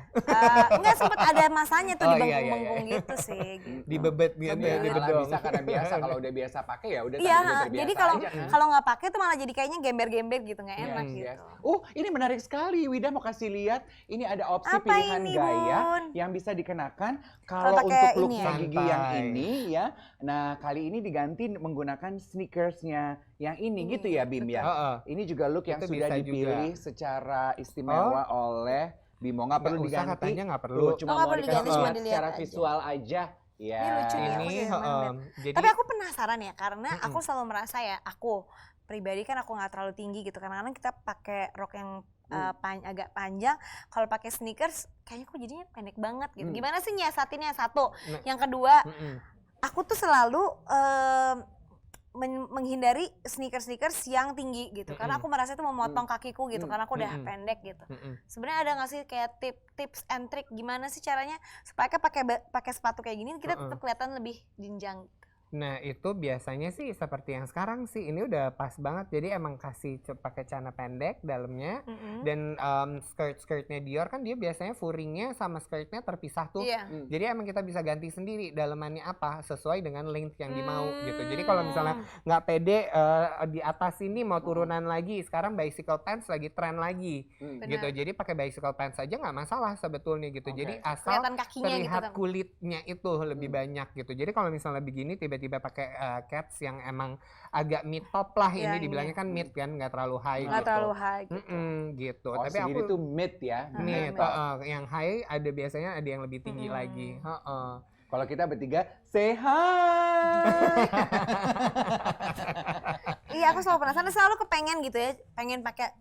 Enggak sempet ada masanya tuh Oh, di iya, bengkung-bengkung gitu sih. Gitu. Dibebet gitu Tapi ya, malah dibedong. bisa karena biasa, kalau udah biasa pakai ya udah Iya, udah terbiasa jadi kalau aja kan? kalau nggak pakai tuh malah jadi kayaknya gember-gember gitu nggak enak Yes, gitu. yes. Ini menarik sekali. Wida mau kasih lihat, ini ada opsi Apa pilihan ini, gaya Bun? yang bisa dikenakan Kalau kalau pakai untuk ini looknya ya? Gigi yang Santai. ini ya. Nah kali ini diganti menggunakan sneakersnya yang ini gitu ya Bim ya. Heeh. Ini juga look yang Itu sudah bisa dipilih secara istimewa oleh Bimo. Nggak perlu Nggak usah, diganti. katanya nggak perlu. Tuh, cuma Oh, nggak mau perlu dikasih diganti, cuma lihat dilihat secara aja. visual aja. Ya. Ini lucu nih, aku Ini senang banget. jadi Tapi aku penasaran ya karena aku selalu merasa ya aku pribadi kan aku nggak terlalu tinggi gitu. Kadang-kadang kita pakai rok yang agak panjang, kalau pakai sneakers kayaknya kok jadinya pendek banget gitu. Gimana sih nyiasatinnya? Satu. Nah. Yang kedua, Mm-mm. aku tuh selalu menghindari sneakers yang tinggi gitu karena aku merasa itu memotong kakiku gitu karena aku udah pendek gitu. Sebenarnya ada nggak sih kayak tips and trick gimana sih caranya supaya pakai sepatu kayak gini kita tetap kelihatan lebih jenjang. Nah itu biasanya sih seperti yang sekarang sih, ini udah pas banget. Jadi emang kasih pakai celana pendek dalamnya dan skirt-skirtnya Dior kan dia biasanya furingnya sama skirtnya terpisah tuh. Iya. Jadi emang kita bisa ganti sendiri dalamannya apa sesuai dengan length yang dimau gitu. Jadi kalau misalnya nggak pede di atas ini mau turunan lagi, sekarang bicycle pants lagi tren lagi gitu. Jadi pakai bicycle pants aja nggak masalah sebetulnya gitu. Jadi asal kelihatan kakinya terlihat gitu. kulitnya itu lebih banyak gitu. Jadi kalau misalnya begini tiba-tiba pakai cats yang emang agak mid top lah, Ya, ini dibilangnya kan mid kan, nggak terlalu high Nggak gitu. terlalu high gitu. Gitu. Oh, Tapi sendiri aku tuh mid ya. mid, Top. yang high ada biasanya ada yang lebih tinggi lagi. Kalau kita bertiga, say hi. Iya, aku selalu penasaran, selalu kepengen gitu ya, pengen pakai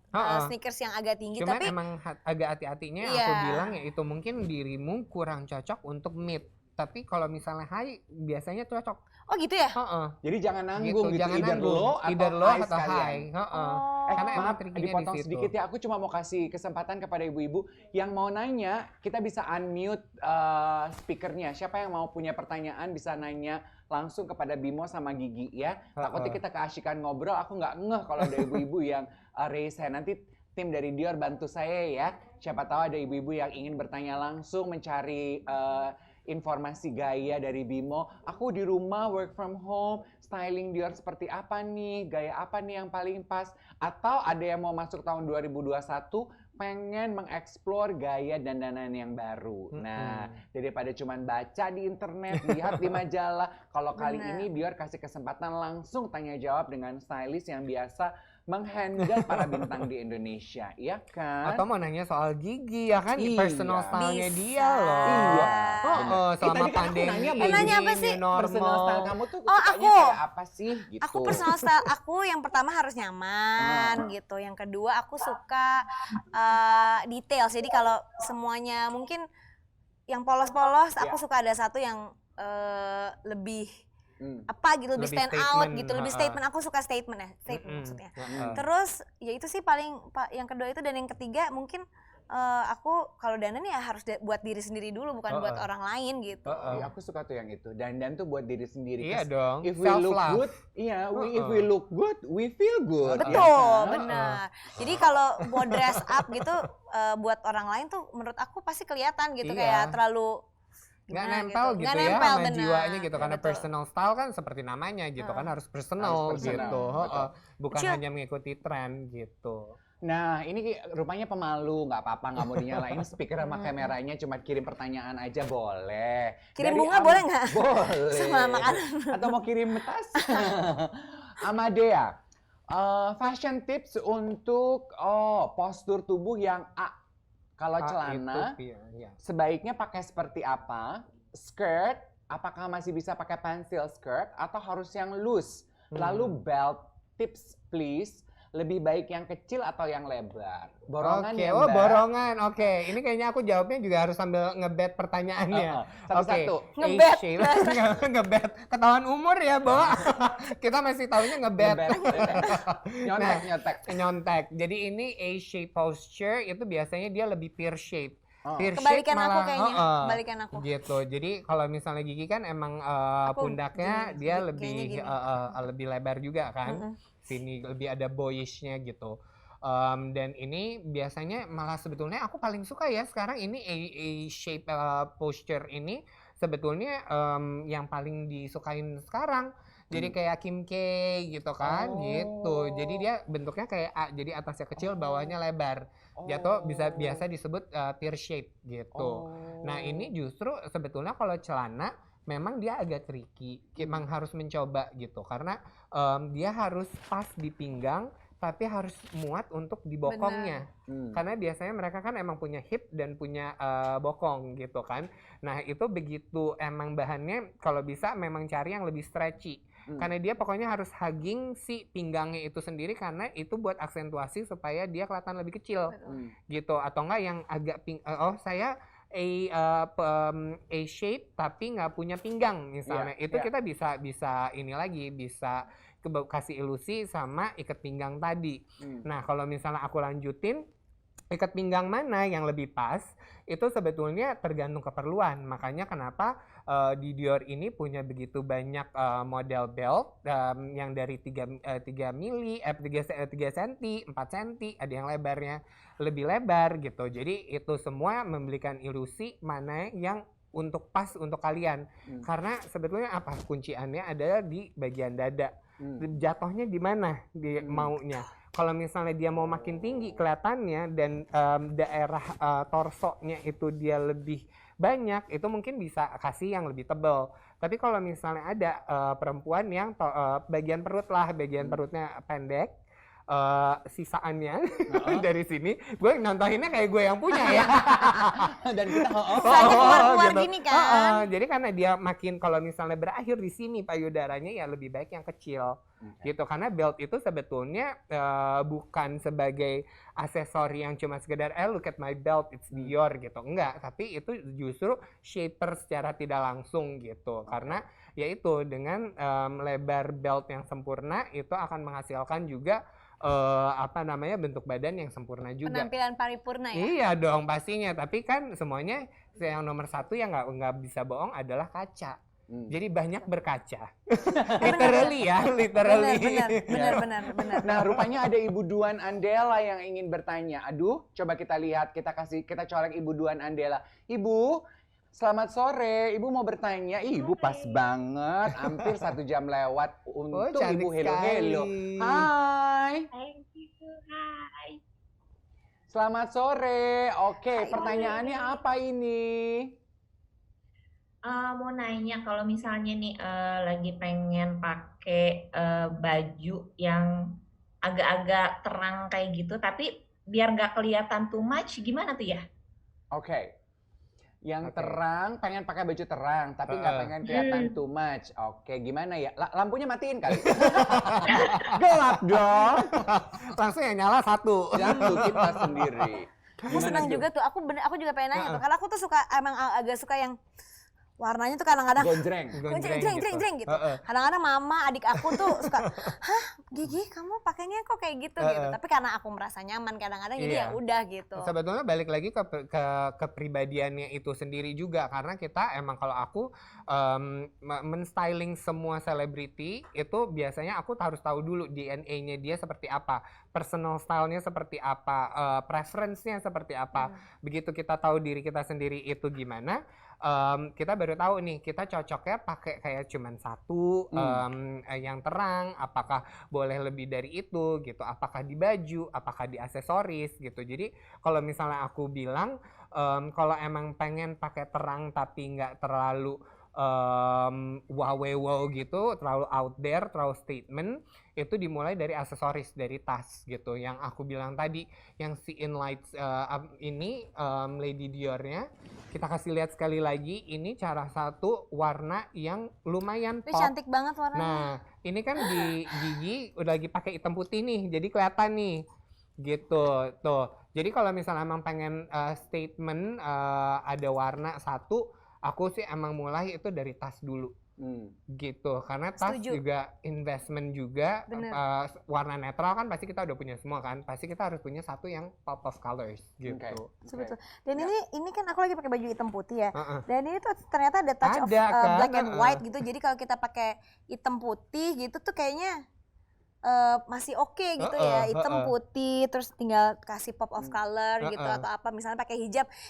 sneakers yang agak tinggi. Cuman tapi emang agak hati-hatinya Iya. aku bilang ya itu mungkin dirimu kurang cocok untuk mid. Tapi kalau misalnya high biasanya cocok. oh gitu ya. Jadi jangan nanggung gitu, jangan either nanggung. low Either atau low high atau sekalian. high. Karena emang Maaf, trikinya dipotong di situ. sedikit ya. Aku cuma mau kasih kesempatan kepada ibu-ibu yang mau nanya. Kita bisa unmute speakernya. Siapa yang mau punya pertanyaan bisa nanya langsung kepada Bimo sama Gigi ya. Takutnya kita keasyikan ngobrol. Aku nggak ngeh kalau ada ibu-ibu yang raise hand. Nanti tim dari Dior bantu saya ya. Siapa tahu ada ibu-ibu yang ingin bertanya langsung, mencari informasi gaya dari Bimo. Aku di rumah work from home, styling Dior seperti apa nih, gaya apa nih yang paling pas. Atau ada yang mau masuk tahun 2021 pengen mengeksplor gaya dandanan yang baru. Nah, daripada cuman baca di internet, lihat di majalah, kalau kali ini Dior kasih kesempatan langsung tanya jawab dengan stylist yang biasa menghandle para bintang di Indonesia, iya kan? Atau mau nanya soal gigi ya kan, Iya. personal style-nya Bisa. dia loh. Iya. Selama tadi kan aku pandemi nanya, ini, Bun, nanya apa sih? new normal. Personal style kamu tuh Oh, sukanya aku. kayak apa sih? Gitu. Aku personal style aku yang pertama harus nyaman gitu. Yang kedua aku suka detail. Jadi kalau semuanya mungkin yang polos-polos, aku suka ada satu yang lebih apa gitu, lebih Lebih stand out statement, gitu, lebih statement. Aku suka statement ya, statement maksudnya. Terus ya itu sih paling yang kedua itu, dan yang ketiga mungkin aku kalau dandan ya harus buat diri sendiri dulu, bukan buat orang lain gitu. Iya, aku suka tuh yang itu. Dandan tuh buat diri sendiri. Iya 'Cause dong, If we look self-love. good, if we look good, we feel good. Betul, ya kan? benar. Jadi kalau mau dress up gitu buat orang lain tuh menurut aku pasti kelihatan gitu, Iya. kayak terlalu Nggak gimana nempel gitu, Nggak ya nempel, sama benar. jiwanya gitu. Karena Betul. personal style kan seperti namanya gitu kan, harus personal, Harus personal, gitu. betul. Bukan Lucu. hanya mengikuti tren gitu. Nah, ini rupanya pemalu, nggak apa-apa, nggak mau dinyalain speaker sama kameranya, cuma kirim pertanyaan aja boleh. Kirim Dari bunga boleh nggak? Boleh. Sama makanan. Atau mau kirim tas? Amadea, fashion tips untuk postur tubuh yang A. Kalau celana, Iya. sebaiknya pakai seperti apa? Skirt, apakah masih bisa pakai pencil skirt atau harus yang loose? Lalu belt tips please, lebih baik yang kecil atau yang lebar? Borongan Oke, ya, oh Mbak? borongan. Oke, ini kayaknya aku jawabnya juga harus sambil ngebet pertanyaannya. Satu-satu. Ngebet. Ngebet. Ketahuan umur ya, Bo. Kita masih tahunya ngebet. Nyontek. Nyontek. Jadi ini A-shape posture itu biasanya dia lebih pear shape. Oh. Pear shape Kebalikan aku malah, kayaknya, kebalikan aku. Gitu. Jadi kalau misalnya Gigi kan emang Aku pundaknya gini, dia kayaknya gini. lebih lebar juga kan. Sini lebih ada boyish-nya gitu. Dan ini biasanya malah sebetulnya aku paling suka ya sekarang ini A-shape posture ini sebetulnya yang paling disukain sekarang. Jadi kayak Kim K gitu kan, gitu. Jadi dia bentuknya kayak A, jadi atasnya kecil, bawahnya lebar. Jatuh biasa disebut tear shape gitu. Nah ini justru sebetulnya kalau celana memang dia agak tricky, memang harus mencoba gitu karena dia harus pas di pinggang tapi harus muat untuk di bokongnya. Karena biasanya mereka kan emang punya hip dan punya bokong gitu kan. Nah itu begitu emang bahannya kalau bisa memang cari yang lebih stretchy. Karena dia pokoknya harus hugging si pinggangnya itu sendiri karena itu buat aksentuasi supaya dia kelihatan lebih kecil gitu. Atau enggak yang agak saya A shape tapi nggak punya pinggang misalnya itu kita bisa ini lagi bisa kasih ilusi sama ikat pinggang tadi. Nah kalau misalnya aku lanjutin ikat pinggang mana yang lebih pas itu sebetulnya tergantung keperluan. Makanya kenapa di Dior ini punya begitu banyak model belt yang dari 3 mili, 3 cm, 4 cm, ada yang lebarnya lebih lebar gitu. Jadi itu semua memberikan ilusi mana yang untuk pas untuk kalian. Karena sebetulnya apa kunciannya adalah di bagian dada. Jatuhnya di mana di maunya. Kalau misalnya dia mau makin tinggi kelihatannya dan daerah torsonya itu dia lebih banyak, itu mungkin bisa kasih yang lebih tebal. Tapi kalau misalnya ada perempuan yang bagian perut lah, bagian perutnya pendek, sisaannya dari sini, gue nontoninnya kayak gue yang punya ya. Dan kita keluar-keluar gitu. gini kan. Jadi karena dia makin kalau misalnya berakhir di sini payudaranya ya lebih baik yang kecil. Gitu karena belt itu sebetulnya bukan sebagai aksesori yang cuma sekedar look at my belt it's Dior gitu. Enggak, tapi itu justru shaper secara tidak langsung gitu. Karena yaitu dengan lebar belt yang sempurna itu akan menghasilkan juga bentuk badan yang sempurna juga. Penampilan paripurna ya. Iya dong pastinya, tapi kan semuanya yang nomor satu yang nggak bisa bohong adalah kaca. Jadi banyak berkaca. Literally ya, literally. Benar. Nah, rupanya ada Ibu Duan Andela yang ingin bertanya. Aduh, coba kita lihat, kita colek Ibu Duan Andela. Ibu, selamat sore. Ibu mau bertanya. Ibu pas banget, hampir 1 jam lewat untuk Ibu hello. Hai. Thank you, hai. Selamat sore. Oke, pertanyaannya apa ini? Mau nanya kalau misalnya nih lagi pengen pakai baju yang agak-agak terang kayak gitu, tapi biar nggak kelihatan too much, gimana tuh ya? Oke. Yang terang, pengen pakai baju terang, tapi nggak pengen kelihatan too much. Oke, gimana ya? Lampunya matiin kali. Gelap dong. Langsung yang nyala satu. Jatuh kita sendiri. Aku senang juga tuh. Aku juga pengen nanya tuh. Karena aku tuh suka emang agak suka yang warnanya tuh kadang-kadang Gonjreng gitu. Kadang-kadang mama, adik aku tuh suka, "Hah, Gigi, kamu pakainya kok kayak gitu?" gitu. Tapi karena aku merasa nyaman kadang-kadang jadi ya udah gitu. Sebetulnya balik lagi ke kepribadiannya itu sendiri juga karena kita emang kalau aku men-styling semua selebriti itu biasanya aku harus tahu dulu DNA-nya dia seperti apa, personal style-nya seperti apa, preference-nya seperti apa. Begitu kita tahu diri kita sendiri itu gimana, kita baru tahu nih kita cocoknya pakai kayak cuman satu yang terang, apakah boleh lebih dari itu gitu, apakah di baju, apakah di aksesoris gitu. Jadi kalau misalnya aku bilang kalau emang pengen pakai terang tapi nggak terlalu wow gitu, terlalu out there, terlalu statement, itu dimulai dari aksesoris, dari tas gitu. Yang aku bilang tadi, yang si Inlights ini Lady Diornya, kita kasih lihat sekali lagi, ini cara satu warna yang lumayan Ini pop. cantik banget warnanya. Nah, ini kan di Gigi udah lagi pakai hitam putih nih, jadi kelihatan nih. Gitu, tuh. Jadi kalau misalnya emang pengen statement ada warna satu, aku sih emang mulai itu dari tas dulu. Gitu, karena tas Setuju. juga investment juga. Bener. Warna netral kan pasti kita udah punya semua kan, pasti kita harus punya satu yang pop of colors gitu. Betul. Dan ini kan aku lagi pakai baju hitam putih ya. Heeh. Dan ini tuh ternyata ada touch of Ada, kan? black and Heeh. white gitu. Jadi kalau kita pakai hitam putih gitu tuh kayaknya masih oke gitu ya. Hitam putih terus tinggal kasih pop of color gitu, atau apa misalnya pakai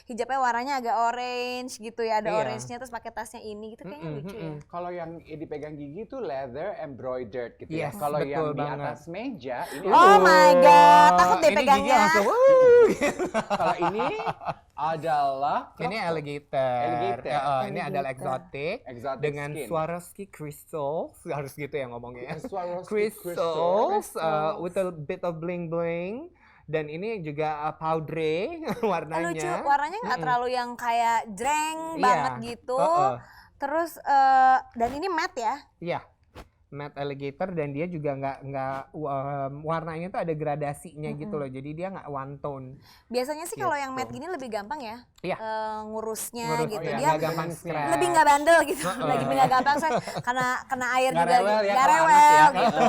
hijabnya warnanya agak orange gitu ya, ada Iya. orange-nya terus pakai tasnya ini gitu kayaknya lucu ya. Kalau yang dipegang Gigi tuh leather embroidered gitu ya. Yes, Kalau yang betul di banget. atas meja ini Oh my god, takut deh Ini Gigi pegangnya. langsung, kalau ini adalah ini alligator. Alligator. Ini adalah exotic exotic dengan skin. Swarovski crystals, harus gitu ya ngomongnya. Swarovski Crystals Crystals. with a bit of bling bling, dan ini juga powder warnanya. Lucu, warnanya nggak terlalu yang kayak jreng Iya. banget gitu. Terus dan ini matte ya. Iya, matte alligator, dan dia juga nggak warnanya tuh ada gradasinya gitu loh, jadi dia nggak one tone. Biasanya sih kalau yang Gitu. matte gini lebih gampang ya. Iya. Ngurusnya gitu. iya, Dia nggak gampang scratch. lebih nggak bandel gitu. Lebih nggak gampang saya karena kena air Nggak juga rewel ya nggak kalau anak rewel ya. gitu.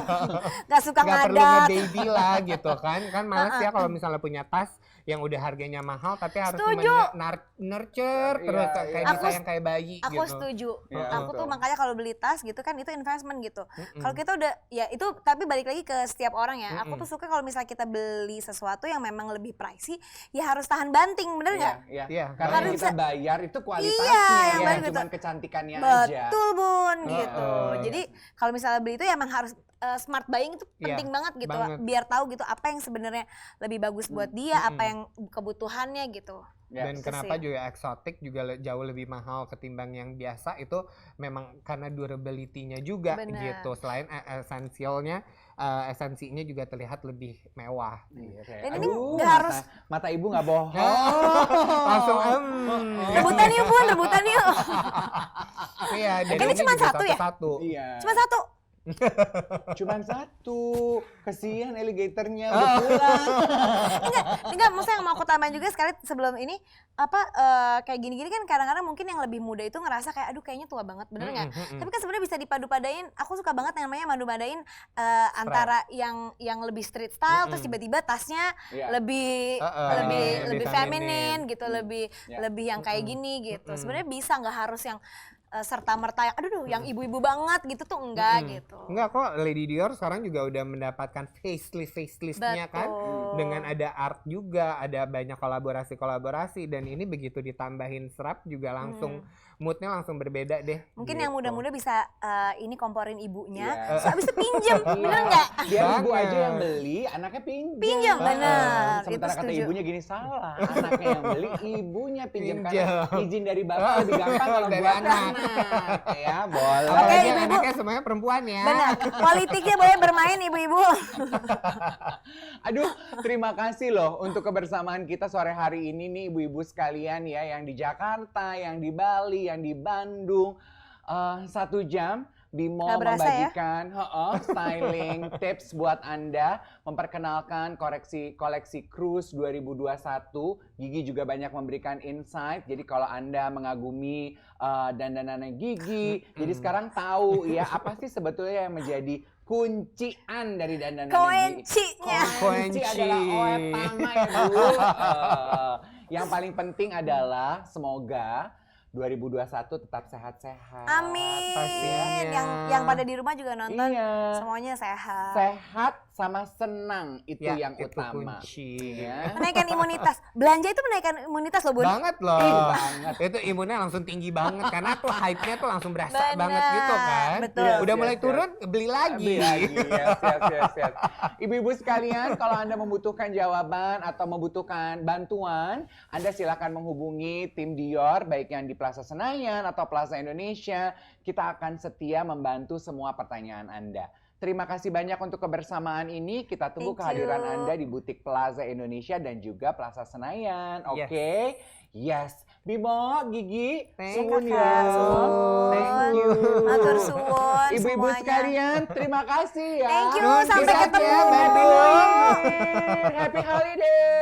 Nggak suka Nggak perlu ngadat. nge-baby lah gitu kan males ya kalau misalnya punya tas yang udah harganya mahal tapi harus Setuju. nurture Iya, terus iya. kayak Aku disayang kayak bayi Aku gitu. setuju. Iya, Aku tuh betul. makanya kalau beli tas gitu kan itu investment gitu. Kalau kita udah ya itu tapi balik lagi ke setiap orang ya. Aku tuh suka kalau misalnya kita beli sesuatu yang memang lebih pricey ya harus tahan banting, bener nggak? Iya. Iya. Karena Harus yang kita bisa- bayar itu kualitasnya, Iya, yang bukan baik gitu. cuma kecantikannya aja. Betul Bun gitu. Heeh. Jadi kalau misalnya beli itu ya emang harus smart buying itu Iya, penting banget gitu. banget. Biar tahu gitu apa yang sebenarnya lebih bagus buat dia, apa yang kebutuhannya gitu. Ya. Dan kenapa juga eksotik juga jauh lebih mahal ketimbang yang biasa itu memang karena durability-nya juga Benar. gitu. Selain esensinya juga terlihat lebih mewah. Iya, kayak, Dan ini aduh, nggak harus- mata ibu nggak bohong. Langsung Rebutan yuk Bun, rebutan yuk. Iya, dan Ini cuma juga satu ya? satu-satu. Iya. Cuma satu. Cuman satu. Kesian alligatornya Oh. udah pulang. Enggak, maksudnya yang mau aku tambahin juga sekali sebelum ini apa kayak gini-gini kan kadang-kadang mungkin yang lebih muda itu ngerasa kayak aduh kayaknya tua banget, bener nggak? Tapi kan sebenarnya bisa dipadu-padain. Aku suka banget yang namanya madu-padain antara yang lebih street style terus tiba-tiba tasnya Iya. lebih Lebih feminin feminin. gitu, lebih Ya. lebih yang kayak gini gitu. Sebenarnya bisa nggak harus yang serta-merta yang aduh yang ibu-ibu banget gitu tuh enggak gitu. Enggak kok, Lady Dior sekarang juga udah mendapatkan facelistnya kan, dengan ada art juga, ada banyak kolaborasi dan ini begitu ditambahin strap juga langsung moodnya langsung berbeda deh. Mungkin gitu. yang muda-muda bisa ini komporin ibunya, Iya. terus abis itu pinjem, Iya. bener nggak? Biar ibu Banget. aja yang beli, anaknya pinjam. Pinjam, bener. Sementara Itu kata setuju. ibunya gini, salah. Anaknya yang beli, ibunya pinjam. Karena Pinjam. izin dari bapak lebih gampang kalau Dari buat anak. anak. Ya, boleh. Oke, Apalagi ibu-ibu. anaknya semuanya perempuan ya. Bener, politiknya boleh bermain ibu-ibu. Aduh, terima kasih loh untuk kebersamaan kita sore hari ini nih ibu-ibu sekalian ya, yang di Jakarta, yang di Bali, yang di Bandung. 1 jam Bimo Nggak berasa ya? membagikan styling tips buat Anda, memperkenalkan koleksi Cruise 2021. Gigi juga banyak memberikan insight. Jadi kalau Anda mengagumi dandanannya Gigi, jadi sekarang tahu ya apa sih sebetulnya yang menjadi kuncian dari dandanan Gigi. Kuncinya. Kunci adalah utama ya Bu. Yang paling penting adalah semoga 2021 tetap sehat-sehat. Amin. Pastinya. Yang pada di rumah juga nonton, Iya. semuanya sehat. Sehat, sama senang itu Ya, yang itu utama. kunci. Ya. Menaikkan imunitas. Belanja itu menaikkan imunitas loh, Bun. Banget loh. banget. Itu imunnya langsung tinggi banget karena tuh hype-nya tuh langsung berasa Bener, banget gitu kan. betul. Udah Yes, mulai yes, turun, beli lagi. Beli lagi. Yes. Ibu-ibu sekalian, kalau Anda membutuhkan jawaban atau membutuhkan bantuan, Anda silakan menghubungi tim Dior, baik yang di Plaza Senayan atau Plaza Indonesia. Kita akan setia membantu semua pertanyaan Anda. Terima kasih banyak untuk kebersamaan ini. Kita tunggu Thank kehadiran you. Anda di Butik Plaza Indonesia dan juga Plaza Senayan. Yes. Oke? Yes. Bimo, Gigi, Thank suwun you, ya. Kak. Suwun. Thank you. Matur suwun Ibu-ibu semuanya. sekalian, terima kasih ya. Thank you, Nun, sampai kita ketemu. ya, Baby. Happy Holiday.